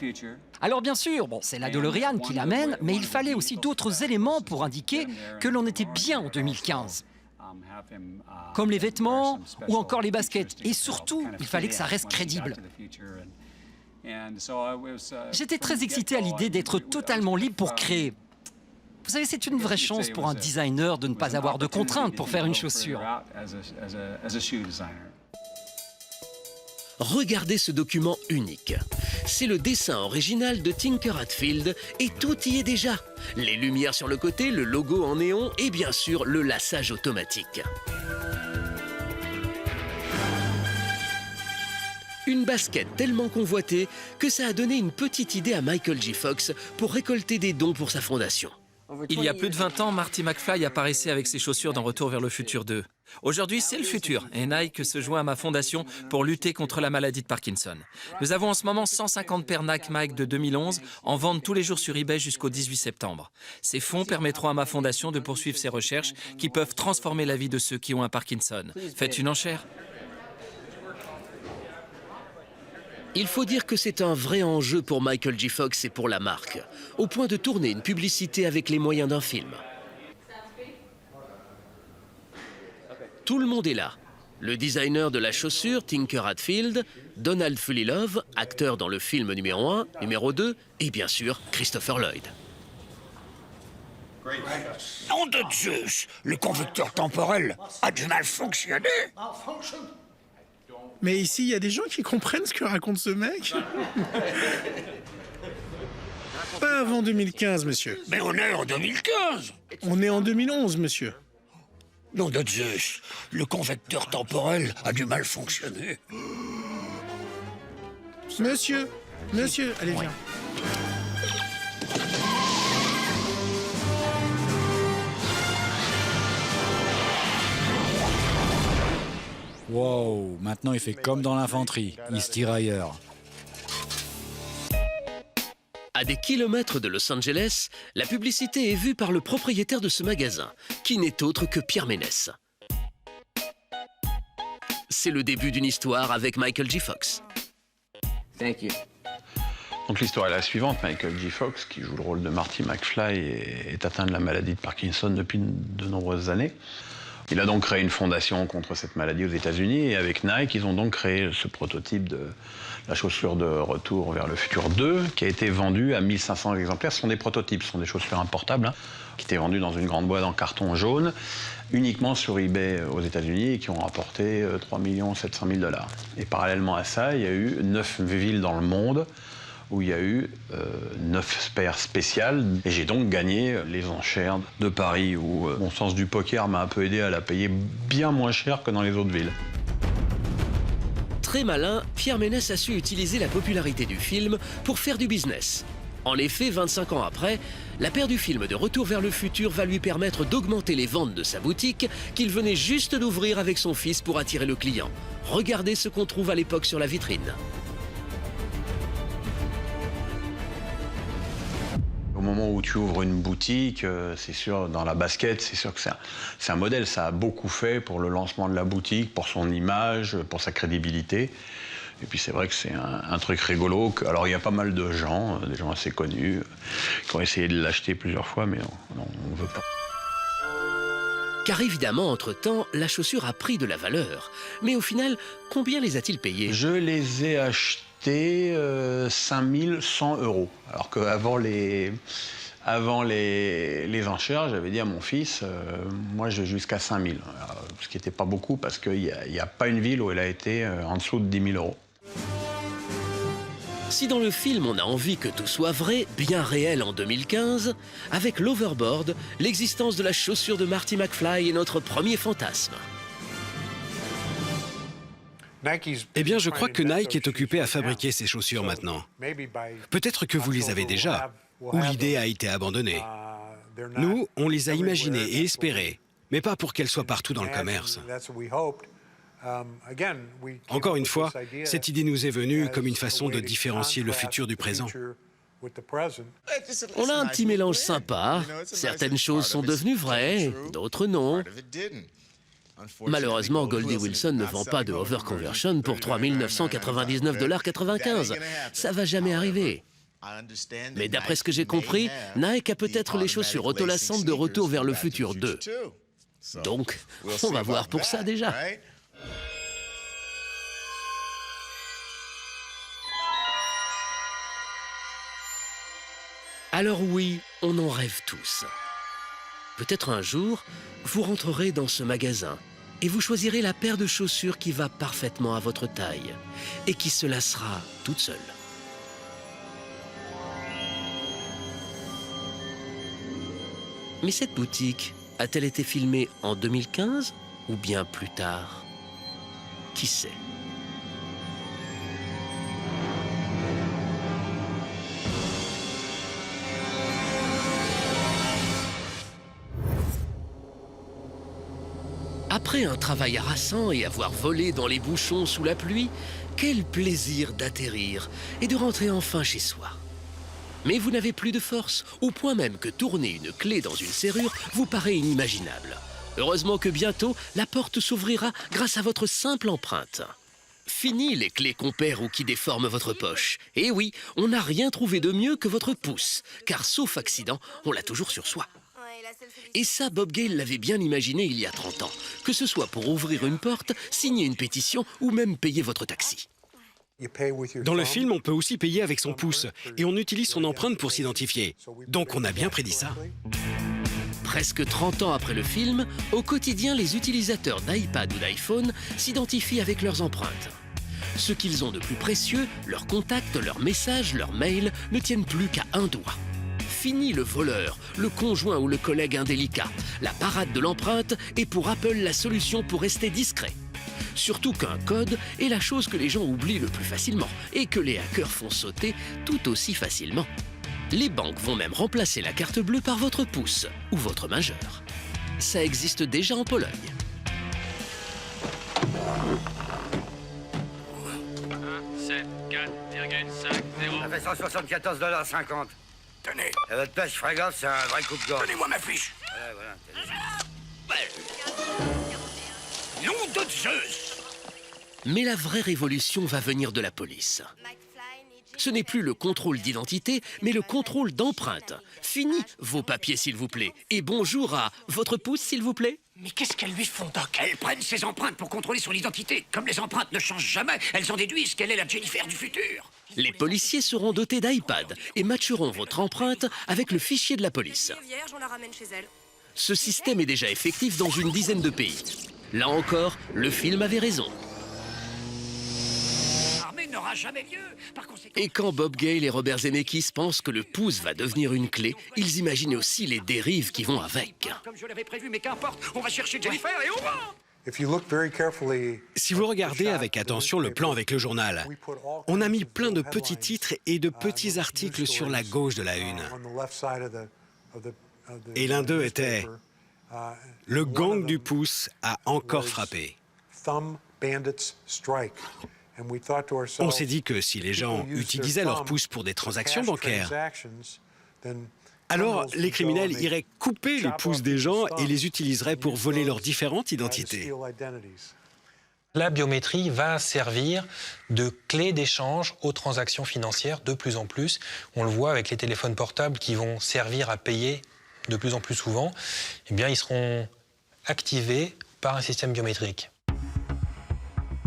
Alors bien sûr, c'est la DeLorean qui l'amène, mais il fallait aussi d'autres éléments pour indiquer que l'on était bien en 2015. Comme les vêtements ou encore les baskets. Et surtout, il fallait que ça reste crédible. J'étais très excité à l'idée d'être totalement libre pour créer. Vous savez, c'est une vraie chance pour un designer de ne pas avoir de contraintes pour faire une chaussure. Regardez ce document unique. C'est le dessin original de Tinker Hatfield et tout y est déjà. Les lumières sur le côté, le logo en néon et bien sûr le lassage automatique. Une basket tellement convoitée que ça a donné une petite idée à Michael J. Fox pour récolter des dons pour sa fondation. Il y a plus de 20 ans, Marty McFly apparaissait avec ses chaussures dans Retour vers le futur 2. Aujourd'hui, c'est le futur et Nike se joint à ma fondation pour lutter contre la maladie de Parkinson. Nous avons en ce moment 150 paires Nike Mag de 2011 en vente tous les jours sur eBay jusqu'au 18 septembre. Ces fonds permettront à ma fondation de poursuivre ses recherches qui peuvent transformer la vie de ceux qui ont un Parkinson. Faites une enchère. Il faut dire que c'est un vrai enjeu pour Michael J. Fox et pour la marque, au point de tourner une publicité avec les moyens d'un film. Tout le monde est là. Le designer de la chaussure, Tinker Hatfield, Donald Fulilove, acteur dans le film numéro 1, numéro 2, et bien sûr, Christopher Lloyd. Nom de Zeus, le convecteur temporel a du mal fonctionné. Mais ici, il y a des gens qui comprennent ce que raconte ce mec. Pas avant 2015, monsieur. Mais on est en 2015. On est en 2011, monsieur. Nom de Zeus, le convecteur temporel a du mal fonctionné. Monsieur, allez, viens. Wow, maintenant il fait comme dans l'infanterie, il se tire ailleurs. À des kilomètres de Los Angeles, la publicité est vue par le propriétaire de ce magasin, qui n'est autre que Pierre Ménès. C'est le début d'une histoire avec Michael J. Fox. Donc l'histoire est la suivante. Michael J. Fox, qui joue le rôle de Marty McFly, est atteint de la maladie de Parkinson depuis de nombreuses années. Il a donc créé une fondation contre cette maladie aux États-Unis et avec Nike, ils ont donc créé ce prototype de la chaussure de Retour vers le futur 2 qui a été vendu à 1500 exemplaires. Ce sont des prototypes, ce sont des chaussures importables qui étaient vendues dans une grande boîte en carton jaune uniquement sur eBay aux États-Unis et qui ont rapporté 3 700 000 $. Et parallèlement à ça, il y a eu 9 villes dans le monde où il y a eu 9 paires spéciales. Et j'ai donc gagné les enchères de Paris, où mon sens du poker m'a un peu aidé à la payer bien moins cher que dans les autres villes. Très malin, Pierre Ménès a su utiliser la popularité du film pour faire du business. En effet, 25 ans après, la paire du film de Retour vers le futur va lui permettre d'augmenter les ventes de sa boutique qu'il venait juste d'ouvrir avec son fils pour attirer le client. Regardez ce qu'on trouve à l'époque sur la vitrine. moment où tu ouvres une boutique, c'est sûr, dans la basket, c'est sûr que c'est un modèle. Ça a beaucoup fait pour le lancement de la boutique, pour son image, pour sa crédibilité. Et puis c'est vrai que c'est un truc rigolo. Alors il y a pas mal de gens, des gens assez connus, qui ont essayé de l'acheter plusieurs fois, mais on ne veut pas. Car évidemment, entre-temps, la chaussure a pris de la valeur. Mais au final, combien les a-t-il payés? Je les ai achetés 5100 €. Alors qu'avant les enchères, j'avais dit à mon fils, moi je vais jusqu'à 5000. Ce qui n'était pas beaucoup parce qu'il n'y a pas une ville où elle a été en dessous de 10 000 €. Si dans le film on a envie que tout soit vrai, bien réel en 2015, avec l'Overboard, l'existence de la chaussure de Marty McFly est notre premier fantasme. Eh bien, je crois que Nike est occupé à fabriquer ces chaussures maintenant. Peut-être que vous les avez déjà, ou l'idée a été abandonnée. Nous, on les a imaginées et espérées, mais pas pour qu'elles soient partout dans le commerce. Encore une fois, cette idée nous est venue comme une façon de différencier le futur du présent. On a un petit mélange sympa. Certaines choses sont devenues vraies, d'autres non. Malheureusement, Goldie Wilson ne vend pas de Overconversion pour 3 999,95 $. Ça va jamais arriver. Mais d'après ce que j'ai compris, Nike a peut-être les chaussures autolassantes de Retour vers le futur 2. Donc, on va voir pour ça déjà. Alors oui, on en rêve tous. Peut-être un jour, vous rentrerez dans ce magasin et vous choisirez la paire de chaussures qui va parfaitement à votre taille et qui se lassera toute seule. Mais cette boutique a-t-elle été filmée en 2015 ou bien plus tard? Qui sait? Après un travail harassant et avoir volé dans les bouchons sous la pluie, quel plaisir d'atterrir et de rentrer enfin chez soi. Mais vous n'avez plus de force, au point même que tourner une clé dans une serrure vous paraît inimaginable. Heureusement que bientôt, la porte s'ouvrira grâce à votre simple empreinte. Fini les clés qu'on perd ou qui déforment votre poche. Et oui, on n'a rien trouvé de mieux que votre pouce, car sauf accident, on l'a toujours sur soi. Et ça, Bob Gale l'avait bien imaginé il y a 30 ans, que ce soit pour ouvrir une porte, signer une pétition ou même payer votre taxi. Dans le film, on peut aussi payer avec son pouce, et on utilise son empreinte pour s'identifier. Donc on a bien prédit ça. Presque 30 ans après le film, au quotidien, les utilisateurs d'iPad ou d'iPhone s'identifient avec leurs empreintes. Ce qu'ils ont de plus précieux, leurs contacts, leurs messages, leurs mails, ne tiennent plus qu'à un doigt. Fini le voleur, le conjoint ou le collègue indélicat. La parade de l'empreinte est pour Apple la solution pour rester discret. Surtout qu'un code est la chose que les gens oublient le plus facilement et que les hackers font sauter tout aussi facilement. Les banques vont même remplacer la carte bleue par votre pouce ou votre majeur. Ça existe déjà en Pologne. 174,50. Ça fait 174,50 $. Tenez. À votre place, je ferai gaffe, c'est un vrai coupe-gorge. Donnez-moi ma fiche. Voilà. Nom de Zeus! Mais la vraie révolution va venir de la police. Ce n'est plus le contrôle d'identité, mais le contrôle d'empreinte. Fini vos papiers, s'il vous plaît. Et bonjour à votre pouce, s'il vous plaît. Mais qu'est-ce qu'elles lui font, Doc? Elles prennent ses empreintes pour contrôler son identité. Comme les empreintes ne changent jamais, elles en déduisent qu'elle est la Jennifer du futur. Les policiers seront dotés d'iPad et matcheront votre empreinte avec le fichier de la police. Ce système est déjà effectif dans une dizaine de pays. Là encore, le film avait raison. Et quand Bob Gale et Robert Zemeckis pensent que le pouce va devenir une clé, ils imaginent aussi les dérives qui vont avec. Comme je l'avais prévu, mais qu'importe, on va chercher Jennifer et on va! Si vous regardez avec attention le plan avec le journal, on a mis plein de petits titres et de petits articles sur la gauche de la une. Et l'un d'eux était « Le gang du pouce a encore frappé ». On s'est dit que si les gens utilisaient leur pouce pour des transactions bancaires, Alors, les criminels iraient couper les pouces des gens et les utiliseraient pour voler leurs différentes identités. La biométrie va servir de clé d'échange aux transactions financières de plus en plus. On le voit avec les téléphones portables qui vont servir à payer de plus en plus souvent. Eh bien, ils seront activés par un système biométrique.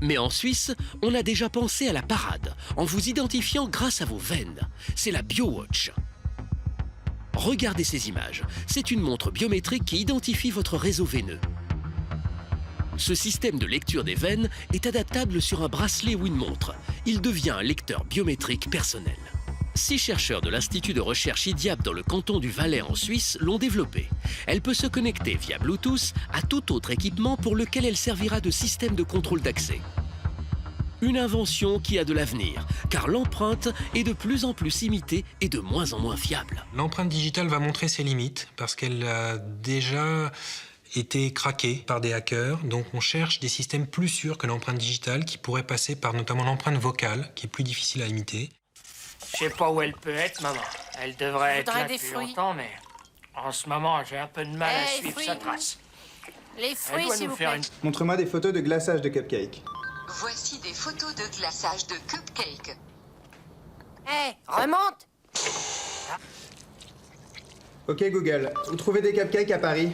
Mais en Suisse, on a déjà pensé à la parade, en vous identifiant grâce à vos veines. C'est la BioWatch. Regardez ces images. C'est une montre biométrique qui identifie votre réseau veineux. Ce système de lecture des veines est adaptable sur un bracelet ou une montre. Il devient un lecteur biométrique personnel. 6 chercheurs de l'Institut de recherche IDIAP dans le canton du Valais en Suisse l'ont développée. Elle peut se connecter via Bluetooth à tout autre équipement pour lequel elle servira de système de contrôle d'accès. Une invention qui a de l'avenir, car l'empreinte est de plus en plus imitée et de moins en moins fiable. L'empreinte digitale va montrer ses limites parce qu'elle a déjà été craquée par des hackers. Donc on cherche des systèmes plus sûrs que l'empreinte digitale qui pourraient passer par notamment l'empreinte vocale qui est plus difficile à imiter. Je sais pas où elle peut être, maman. Elle devrait être là depuis longtemps, mais en ce moment, j'ai un peu de mal à suivre sa trace. Les fruits, s'il vous plaît. Montre-moi des photos de glaçage de cupcake. Voici des photos de glaçage de cupcake. Hé, remonte! Ok Google, vous trouvez des cupcakes à Paris?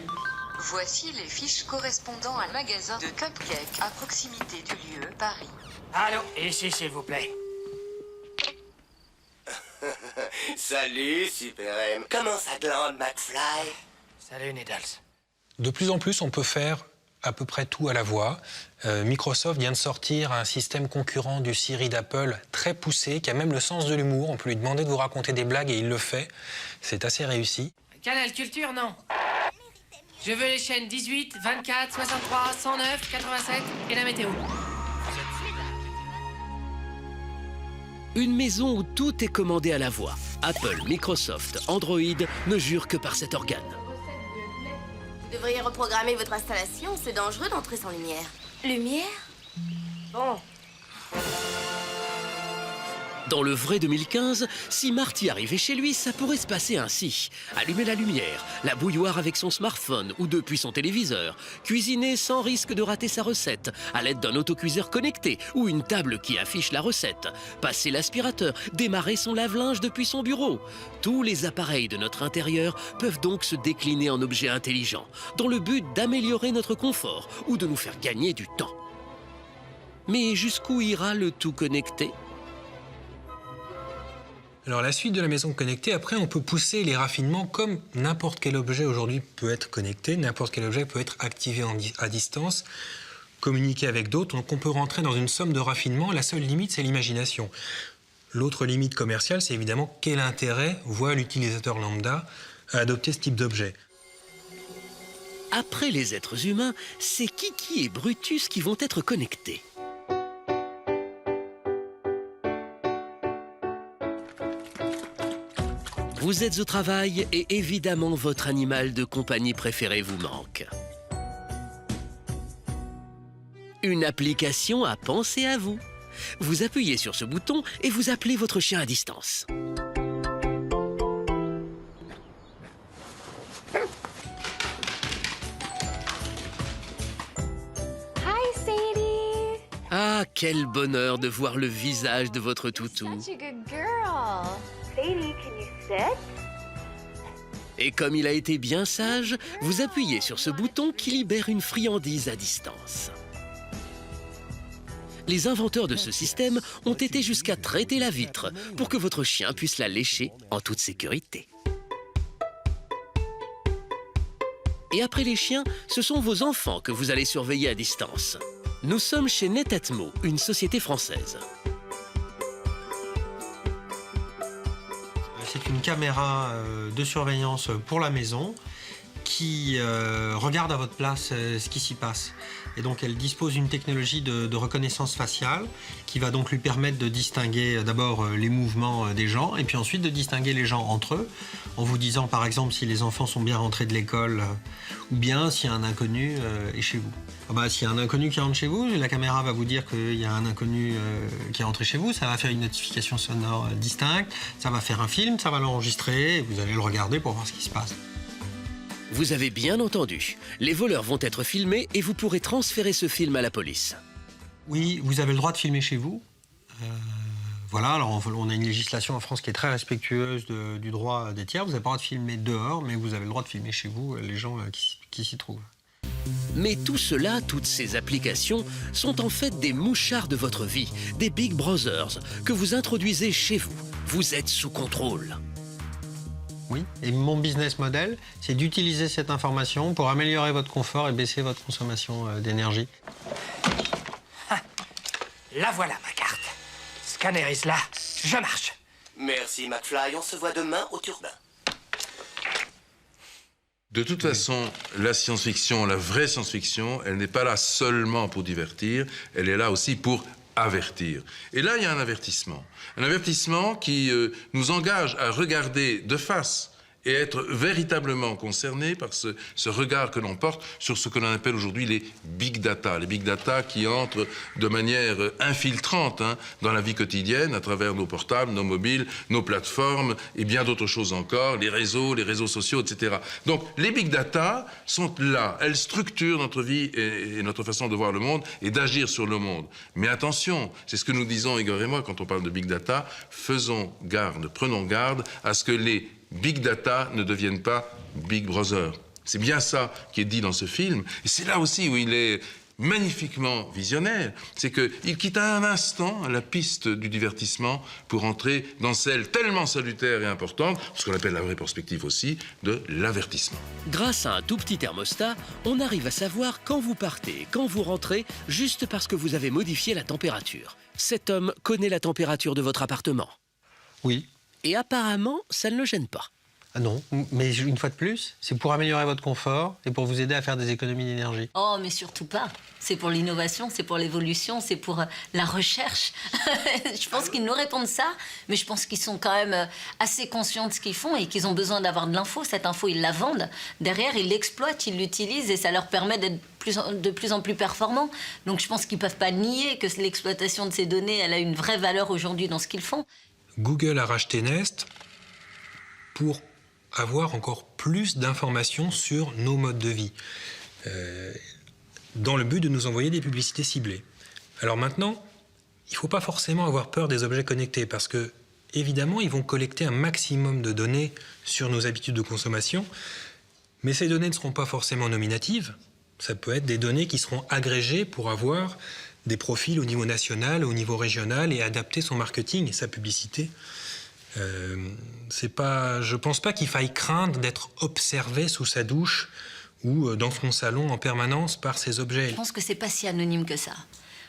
Voici les fiches correspondant à un magasin de cupcakes à proximité du lieu, Paris. Allô, ici, s'il vous plaît. Salut, Super M. Comment ça glande, McFly? Salut, Needles. De plus en plus, on peut faire à peu près tout à la voix. Microsoft vient de sortir un système concurrent du Siri d'Apple très poussé, qui a même le sens de l'humour. On peut lui demander de vous raconter des blagues et il le fait. C'est assez réussi. Canal Culture, non. Je veux les chaînes 18, 24, 63, 109, 87 et la météo. Une maison où tout est commandé à la voix. Apple, Microsoft, Android ne jurent que par cet organe. Vous devriez reprogrammer votre installation, c'est dangereux d'entrer sans lumière. Lumière? Bon. Dans le vrai 2015, si Marty arrivait chez lui, ça pourrait se passer ainsi. Allumer la lumière, la bouilloire avec son smartphone ou depuis son téléviseur, cuisiner sans risque de rater sa recette, à l'aide d'un autocuiseur connecté ou une table qui affiche la recette, passer l'aspirateur, démarrer son lave-linge depuis son bureau. Tous les appareils de notre intérieur peuvent donc se décliner en objets intelligents, dans le but d'améliorer notre confort ou de nous faire gagner du temps. Mais jusqu'où ira le tout connecté ? Alors la suite de la maison connectée, après on peut pousser les raffinements comme n'importe quel objet aujourd'hui peut être connecté, n'importe quel objet peut être activé à distance, communiquer avec d'autres, donc on peut rentrer dans une somme de raffinements, la seule limite c'est l'imagination. L'autre limite commerciale c'est évidemment quel intérêt voit l'utilisateur lambda à adopter ce type d'objet. Après les êtres humains, c'est Kiki et Brutus qui vont être connectés. Vous êtes au travail et évidemment votre animal de compagnie préféré vous manque. Une application a pensé à vous. Vous appuyez sur ce bouton et vous appelez votre chien à distance. Hi, Sadie. Ah, quel bonheur de voir le visage de votre toutou. Such a good girl. Sadie, can you sit? Et comme il a été bien sage, vous appuyez sur ce bouton qui libère une friandise à distance. Les inventeurs de ce système ont été jusqu'à traiter la vitre pour que votre chien puisse la lécher en toute sécurité. Et après les chiens, ce sont vos enfants que vous allez surveiller à distance. Nous sommes chez Netatmo, une société française. C'est une caméra de surveillance pour la maison qui regarde à votre place ce qui s'y passe. Et donc elle dispose d'une technologie de reconnaissance faciale qui va donc lui permettre de distinguer d'abord les mouvements des gens et puis ensuite de distinguer les gens entre eux en vous disant par exemple si les enfants sont bien rentrés de l'école ou bien si un inconnu est chez vous. S'il y a un inconnu qui rentre chez vous, la caméra va vous dire qu'il y a un inconnu qui est rentré chez vous, ça va faire une notification sonore distincte, ça va faire un film, ça va l'enregistrer et vous allez le regarder pour voir ce qui se passe. Vous avez bien entendu. Les voleurs vont être filmés et vous pourrez transférer ce film à la police. Oui, vous avez le droit de filmer chez vous. Voilà, alors on a une législation en France qui est très respectueuse du droit des tiers. Vous n'avez pas le droit de filmer dehors, mais vous avez le droit de filmer chez vous les gens qui s'y trouvent. Mais tout cela, toutes ces applications, sont en fait des mouchards de votre vie, des Big Brothers, que vous introduisez chez vous. Vous êtes sous contrôle. Oui, et mon business model, c'est d'utiliser cette information pour améliorer votre confort et baisser votre consommation d'énergie. La voilà, ma carte. Scanner is là. Je marche. Merci, McFly. On se voit demain au Turbin. De toute façon, la science-fiction, la vraie science-fiction, elle n'est pas là seulement pour divertir, elle est là aussi pour avertir. Et là, il y a un avertissement. Un avertissement qui nous engage à regarder de face et être véritablement concerné par ce regard que l'on porte sur ce que l'on appelle aujourd'hui les big data. Les big data qui entrent de manière infiltrante dans la vie quotidienne à travers nos portables, nos mobiles, nos plateformes et bien d'autres choses encore, les réseaux sociaux, etc. Donc les big data sont là, elles structurent notre vie et notre façon de voir le monde et d'agir sur le monde. Mais attention, c'est ce que nous disons Igor et moi quand on parle de big data, faisons garde, prenons garde à ce que les Big Data ne deviennent pas Big Brother. C'est bien ça qui est dit dans ce film. Et c'est là aussi où il est magnifiquement visionnaire. C'est qu'il quitte à un instant la piste du divertissement pour entrer dans celle tellement salutaire et importante, ce qu'on appelle la vraie perspective aussi, de l'avertissement. Grâce à un tout petit thermostat, on arrive à savoir quand vous partez et quand vous rentrez, juste parce que vous avez modifié la température. Cet homme connaît la température de votre appartement. Oui. Et apparemment, ça ne le gêne pas. Ah non, mais une fois de plus, c'est pour améliorer votre confort et pour vous aider à faire des économies d'énergie. Oh, mais surtout pas. C'est pour l'innovation, c'est pour l'évolution, c'est pour la recherche. Je pense qu'ils nous répondent ça, mais je pense qu'ils sont quand même assez conscients de ce qu'ils font et qu'ils ont besoin d'avoir de l'info. Cette info, ils la vendent. Derrière, ils l'exploitent, ils l'utilisent et ça leur permet d'être de plus en plus performants. Donc je pense qu'ils ne peuvent pas nier que l'exploitation de ces données, elle a une vraie valeur aujourd'hui dans ce qu'ils font. Google a racheté Nest pour avoir encore plus d'informations sur nos modes de vie, dans le but de nous envoyer des publicités ciblées. Alors maintenant, il ne faut pas forcément avoir peur des objets connectés, parce que, évidemment, ils vont collecter un maximum de données sur nos habitudes de consommation, mais ces données ne seront pas forcément nominatives. Ça peut être des données qui seront agrégées pour avoir des profils au niveau national, au niveau régional et adapter son marketing et sa publicité. Je pense pas qu'il faille craindre d'être observé sous sa douche ou dans son salon en permanence par ces objets. Je pense que c'est pas si anonyme que ça.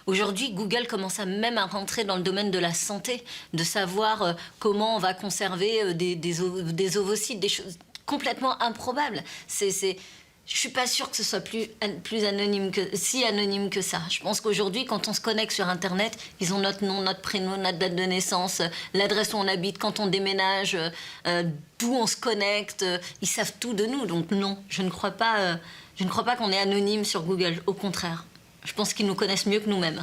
Aujourd'hui, Google commence même à rentrer dans le domaine de la santé, de savoir comment on va conserver des ovocytes, des choses complètement improbables. Je suis pas sûre que ce soit plus anonyme si anonyme que ça. Je pense qu'aujourd'hui, quand on se connecte sur Internet, ils ont notre nom, notre prénom, notre date de naissance, l'adresse où on habite, quand on déménage, d'où on se connecte. Ils savent tout de nous. Donc non, je ne crois pas qu'on est anonyme sur Google. Au contraire, je pense qu'ils nous connaissent mieux que nous-mêmes.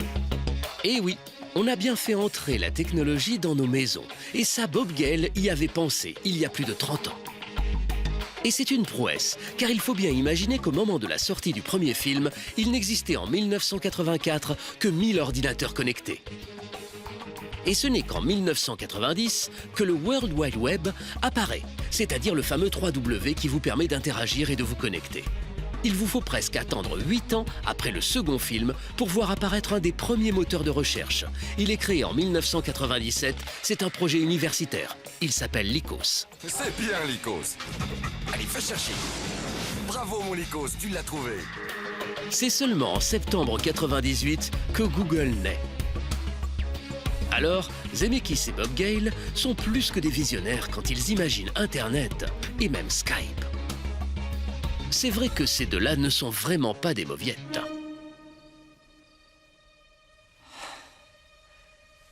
Et oui, on a bien fait entrer la technologie dans nos maisons. Et ça, Bob Gale y avait pensé il y a plus de 30 ans. Et c'est une prouesse, car il faut bien imaginer qu'au moment de la sortie du premier film, il n'existait en 1984 que 1000 ordinateurs connectés. Et ce n'est qu'en 1990 que le World Wide Web apparaît, c'est-à-dire le fameux 3W qui vous permet d'interagir et de vous connecter. Il vous faut presque attendre 8 ans après le second film pour voir apparaître un des premiers moteurs de recherche. Il est créé en 1997, c'est un projet universitaire. Il s'appelle Lycos. C'est bien, Lycos. Allez, fais chercher. Bravo, mon Lycos, tu l'as trouvé. C'est seulement en septembre 98 que Google naît. Alors, Zemeckis et Bob Gale sont plus que des visionnaires quand ils imaginent Internet et même Skype. c'est vrai que ces deux-là ne sont vraiment pas des mauviettes.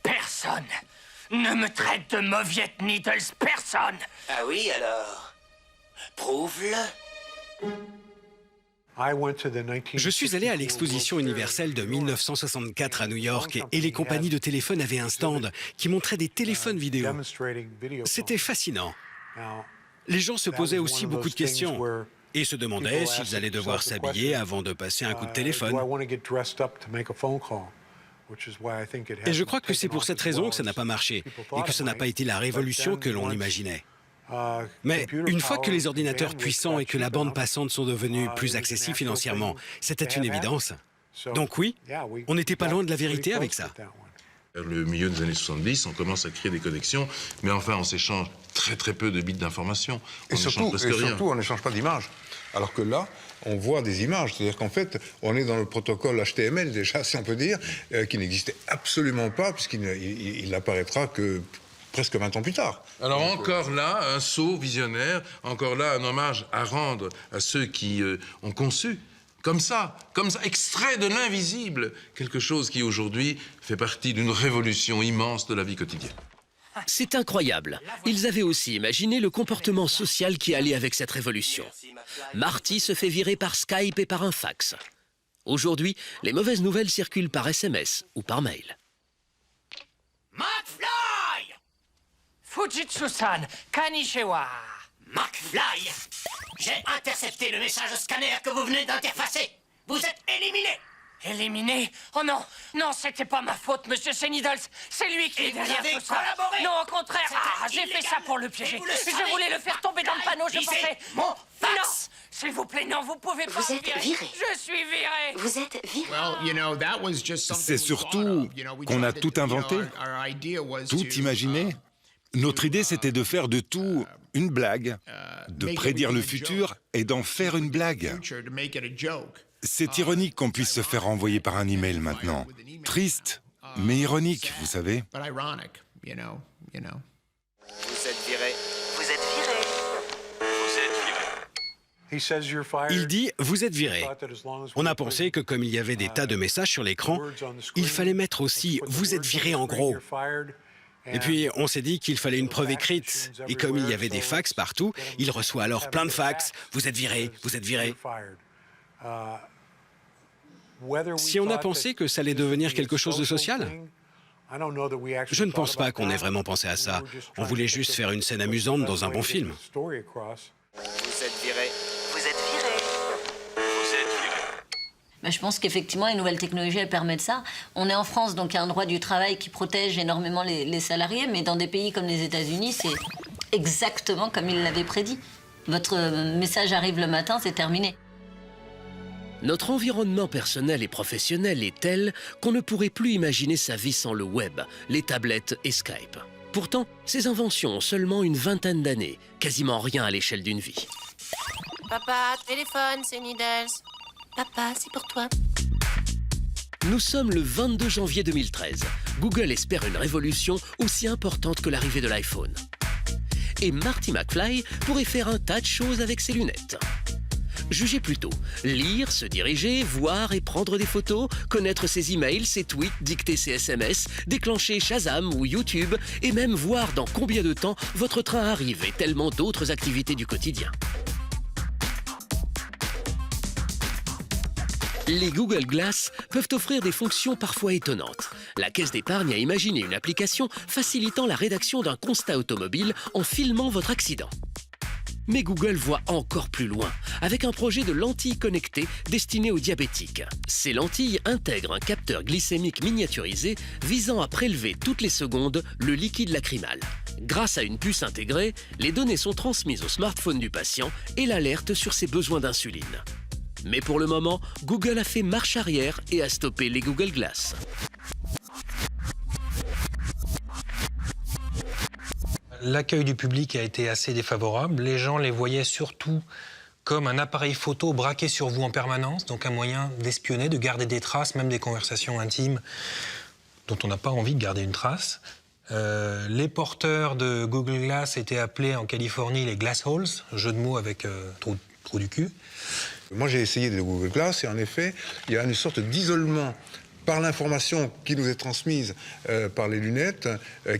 Personne ne me traite de mauviette Needles, personne. Ah oui, alors? Prouve-le. Je suis allé à l'exposition universelle de 1964 à New York et les compagnies de téléphone avaient un stand qui montrait des téléphones vidéo. C'était fascinant. Les gens se posaient aussi beaucoup de questions et se demandaient s'ils allaient devoir s'habiller avant de passer un coup de téléphone. Et je crois que c'est pour cette raison que ça n'a pas marché et que ça n'a pas été la révolution que l'on imaginait. Mais une fois que les ordinateurs puissants et que la bande passante sont devenus plus accessibles financièrement, c'était une évidence. Donc oui, on n'était pas loin de la vérité avec ça. Vers le milieu des années 70, on commence à créer des connexions, mais enfin, on s'échange très peu de bits d'informations. Et surtout, on n'échange pas d'images. Alors que là, on voit des images. C'est-à-dire qu'en fait, on est dans le protocole HTML, déjà, si on peut dire, qui n'existait absolument pas, puisqu'il n'apparaîtra que presque 20 ans plus tard. Alors encore là, un saut visionnaire, encore là, un hommage à rendre à ceux qui ont conçu, comme ça, extrait de l'invisible, quelque chose qui aujourd'hui fait partie d'une révolution immense de la vie quotidienne. C'est incroyable. Ils avaient aussi imaginé le comportement social qui allait avec cette révolution. Marty se fait virer par Skype et par un fax. Aujourd'hui, les mauvaises nouvelles circulent par SMS ou par mail. McFly! Fujitsu-san, Kanishiwa. McFly! J'ai intercepté le message scanner que vous venez d'interfacer. Vous êtes éliminé. Éliminé? Oh non, non, c'était pas ma faute, monsieur Needles. C'est lui qui est derrière tout ça. Non, au contraire, j'ai fait ça pour le piéger. Je voulais le faire tomber dans le panneau, je pensais... Mon fax! Non, s'il vous plaît, non, vous pouvez pas Vous me êtes virer. viré. Je suis viré. Vous êtes viré. C'est surtout qu'on a tout inventé, tout imaginé. Notre idée, c'était de faire de tout une blague, de prédire le futur et d'en faire une blague. C'est ironique qu'on puisse se faire renvoyer par un email maintenant. Triste, mais ironique, vous savez. Vous êtes viré. Vous êtes viré. Vous êtes viré. Il dit « vous êtes viré ». On a pensé que comme il y avait des tas de messages sur l'écran, il fallait mettre aussi « vous êtes viré » en gros. Et puis, on s'est dit qu'il fallait une preuve écrite. Et comme il y avait des fax partout, il reçoit alors plein de fax. Vous êtes viré, vous êtes viré. Si on a pensé que ça allait devenir quelque chose de social, je ne pense pas qu'on ait vraiment pensé à ça. On voulait juste faire une scène amusante dans un bon film. Vous êtes viré. Vous êtes viré. Ben, je pense qu'effectivement, les nouvelles technologies, elles permettent ça. On est en France, donc il y a un droit du travail qui protège énormément les salariés, mais dans des pays comme les États-Unis, c'est exactement comme ils l'avaient prédit. Votre message arrive le matin, c'est terminé. Notre environnement personnel et professionnel est tel qu'on ne pourrait plus imaginer sa vie sans le web, les tablettes et Skype. Pourtant, ces inventions ont seulement une vingtaine d'années, quasiment rien à l'échelle d'une vie. Papa, téléphone, c'est Needles. Papa, c'est pour toi. Nous sommes le 22 janvier 2013. Google espère une révolution aussi importante que l'arrivée de l'iPhone. Et Marty McFly pourrait faire un tas de choses avec ses lunettes. Jugez plutôt. Lire, se diriger, voir et prendre des photos, connaître ses emails, ses tweets, dicter ses SMS, déclencher Shazam ou YouTube et même voir dans combien de temps votre train arrive et tellement d'autres activités du quotidien. Les Google Glass peuvent offrir des fonctions parfois étonnantes. La Caisse d'épargne a imaginé une application facilitant la rédaction d'un constat automobile en filmant votre accident. Mais Google voit encore plus loin, avec un projet de lentilles connectées destinées aux diabétiques. Ces lentilles intègrent un capteur glycémique miniaturisé visant à prélever toutes les secondes le liquide lacrymal. Grâce à une puce intégrée, les données sont transmises au smartphone du patient et l'alerte sur ses besoins d'insuline. Mais pour le moment, Google a fait marche arrière et a stoppé les Google Glass. L'accueil du public a été assez défavorable. Les gens les voyaient surtout comme un appareil photo braqué sur vous en permanence, donc un moyen d'espionner, de garder des traces, même des conversations intimes dont on n'a pas envie de garder une trace. Les porteurs de Google Glass étaient appelés en Californie les glass holes, jeu de mots avec trou trou du cul. Moi, j'ai essayé des Google Glass et en effet, il y a une sorte d'isolement par l'information qui nous est transmise par les lunettes,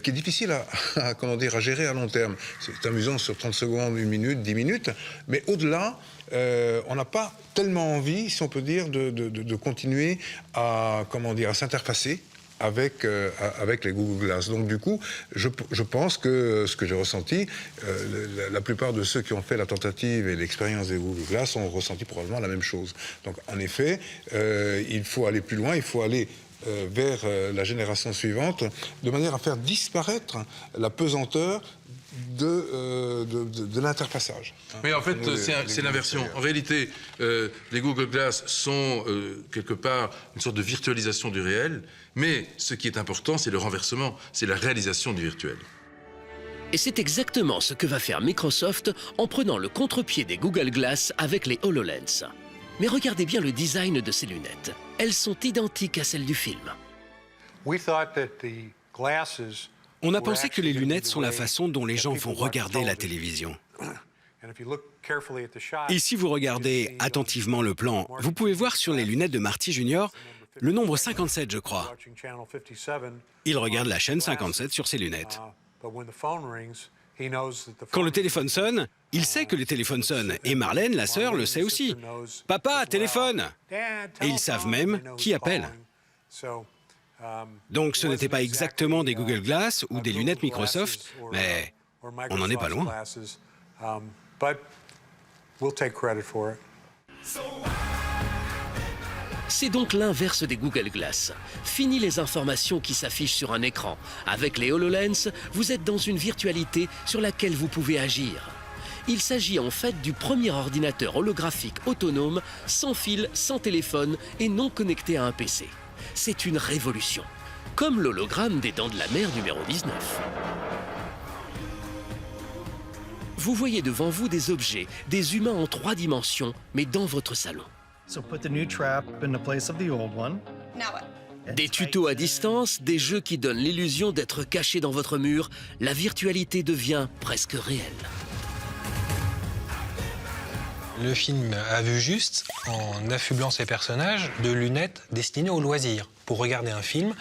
qui est difficile à gérer à long terme. C'est amusant sur 30 secondes, 1 minute, 10 minutes, mais au-delà, on n'a pas tellement envie, si on peut dire, de continuer à s'interfacer avec les Google Glass. Donc du coup, je pense que ce que j'ai ressenti, la plupart de ceux qui ont fait la tentative et l'expérience des Google Glass ont ressenti probablement la même chose. Donc en effet, il faut aller plus loin, il faut aller vers la génération suivante, de manière à faire disparaître la pesanteur de l'interfaçage. Mais en fait, c'est l'inversion. En réalité, les Google Glass sont quelque part une sorte de virtualisation du réel, mais ce qui est important, c'est le renversement, c'est la réalisation du virtuel. Et c'est exactement ce que va faire Microsoft en prenant le contre-pied des Google Glass avec les HoloLens. Mais regardez bien le design de ces lunettes. Elles sont identiques à celles du film. On a pensé que les lunettes sont la façon dont les gens vont regarder la télévision. Et si vous regardez attentivement le plan, vous pouvez voir sur les lunettes de Marty Junior le nombre 57, je crois. Il regarde la chaîne 57 sur ses lunettes. Quand le téléphone sonne, il sait que le téléphone sonne. Et Marlène, la sœur, le sait aussi. « Papa, téléphone !» Et ils savent même qui appelle. Donc ce n'était pas exactement des Google Glass ou des lunettes Microsoft, mais on n'en est pas loin. C'est donc l'inverse des Google Glass. Fini les informations qui s'affichent sur un écran. Avec les HoloLens, vous êtes dans une virtualité sur laquelle vous pouvez agir. Il s'agit en fait du premier ordinateur holographique autonome, sans fil, sans téléphone et non connecté à un PC. C'est une révolution, comme l'hologramme des Dents de la Mer numéro 19. Vous voyez devant vous des objets, des humains en 3 dimensions, mais dans votre salon. Des tutos à distance, des jeux qui donnent l'illusion d'être cachés dans votre mur, la virtualité devient presque réelle. Le film a vu juste en affublant ses personnages de lunettes destinées au loisir. Pour regarder un film,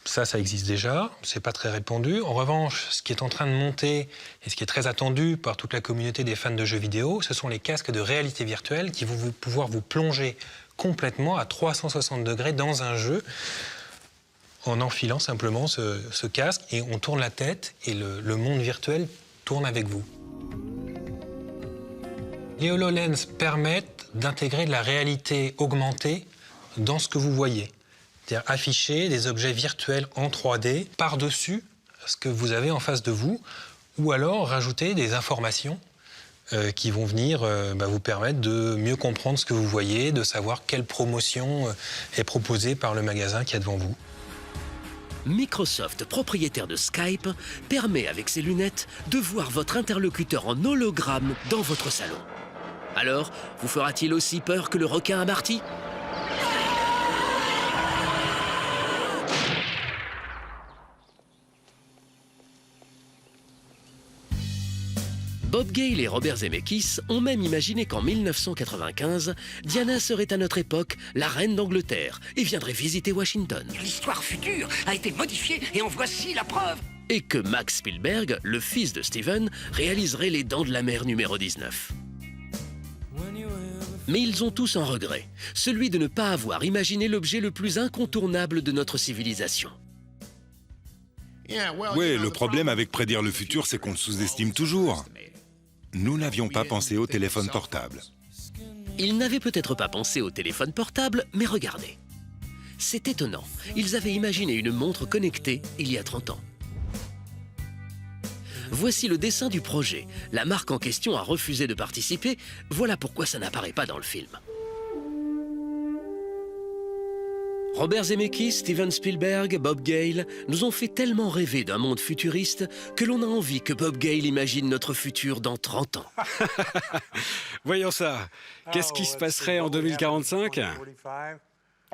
ça existe déjà, c'est pas très répandu. En revanche, ce qui est en train de monter et ce qui est très attendu par toute la communauté des fans de jeux vidéo, ce sont les casques de réalité virtuelle qui vont pouvoir vous plonger complètement à 360 degrés dans un jeu en enfilant simplement ce casque et on tourne la tête et le monde virtuel tourne avec vous. Les HoloLens permettent d'intégrer de la réalité augmentée dans ce que vous voyez. C'est-à-dire afficher des objets virtuels en 3D par-dessus ce que vous avez en face de vous, ou alors rajouter des informations qui vont venir vous permettre de mieux comprendre ce que vous voyez, de savoir quelle promotion est proposée par le magasin qui est devant vous. Microsoft, propriétaire de Skype, permet avec ses lunettes de voir votre interlocuteur en hologramme dans votre salon. Alors, vous fera-t-il aussi peur que le requin à Marty ? Bob Gale et Robert Zemeckis ont même imaginé qu'en 1995, Diana serait à notre époque la reine d'Angleterre et viendrait visiter Washington. L'histoire future a été modifiée et en voici la preuve. Et que Max Spielberg, le fils de Steven, réaliserait Les Dents de la Mer numéro 19. Mais ils ont tous un regret, celui de ne pas avoir imaginé l'objet le plus incontournable de notre civilisation. Oui, le problème avec prédire le futur, c'est qu'on le sous-estime toujours. Nous n'avions pas pensé au téléphone portable. Ils n'avaient peut-être pas pensé au téléphone portable, mais regardez. C'est étonnant, ils avaient imaginé une montre connectée il y a 30 ans. Voici le dessin du projet. La marque en question a refusé de participer. Voilà pourquoi ça n'apparaît pas dans le film. Robert Zemeckis, Steven Spielberg, Bob Gale nous ont fait tellement rêver d'un monde futuriste que l'on a envie que Bob Gale imagine notre futur dans 30 ans. Voyons ça. Qu'est-ce qui se passerait en 2045 ?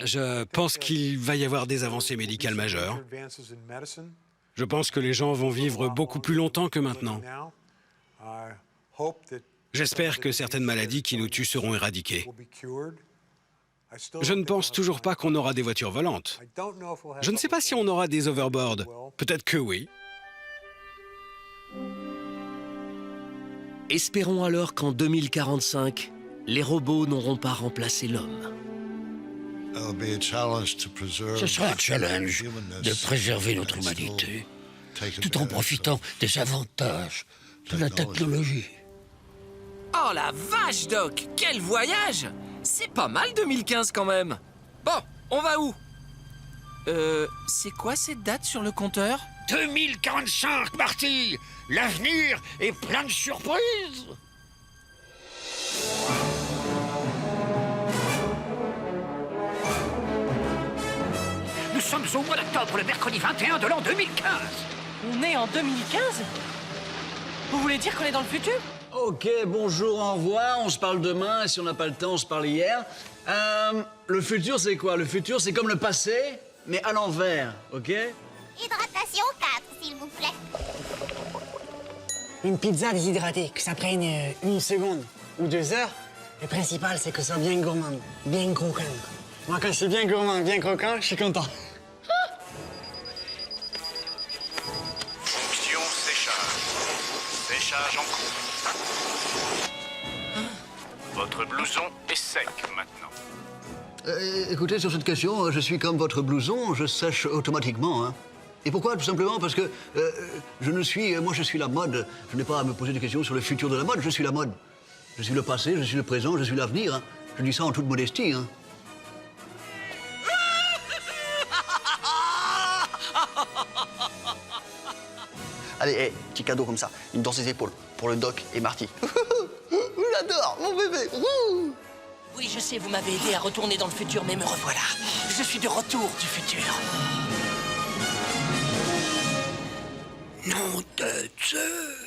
Je pense qu'il va y avoir des avancées médicales majeures. Je pense que les gens vont vivre beaucoup plus longtemps que maintenant. J'espère que certaines maladies qui nous tuent seront éradiquées. Je ne pense toujours pas qu'on aura des voitures volantes. Je ne sais pas si on aura des overboards. Peut-être que oui. Espérons alors qu'en 2045, les robots n'auront pas remplacé l'homme. Ce sera un challenge de préserver notre humanité, tout en profitant des avantages de la technologie. Oh la vache, Doc! Quel voyage! C'est pas mal 2015 quand même. Bon, on va où? C'est quoi cette date sur le compteur? 2045, Marty! L'avenir est plein de surprises! Nous sommes au mois d'octobre, le mercredi 21 de l'an 2015. On est en 2015? Vous voulez dire qu'on est dans le futur? Ok, bonjour, au revoir, on se parle demain, et si on n'a pas le temps, on se parle hier. Le futur, c'est quoi? Le futur, c'est comme le passé, mais à l'envers, ok? Hydratation 4, s'il vous plaît. Une pizza déshydratée, que ça prenne 1 seconde ou 2 heures, le principal, c'est que ça soit bien gourmand, bien croquant. Moi, quand c'est bien gourmand, bien croquant, je suis content. Fonction séchage. Séchage en cours. Votre blouson est sec maintenant. Écoutez, sur cette question, je suis comme votre blouson, je sèche automatiquement, hein. Et pourquoi? Tout simplement parce que moi je suis la mode. Je n'ai pas à me poser des questions sur le futur de la mode, je suis la mode. Je suis le passé, je suis le présent, je suis l'avenir, hein. Je dis ça en toute modestie, hein. Allez, petit cadeau comme ça, une dans ses épaules, pour le Doc et Marty. J'adore, mon bébé. Oui, je sais, vous m'avez aidé à retourner dans le futur, mais me revoilà. Je suis de retour du futur. Nom de Dieu!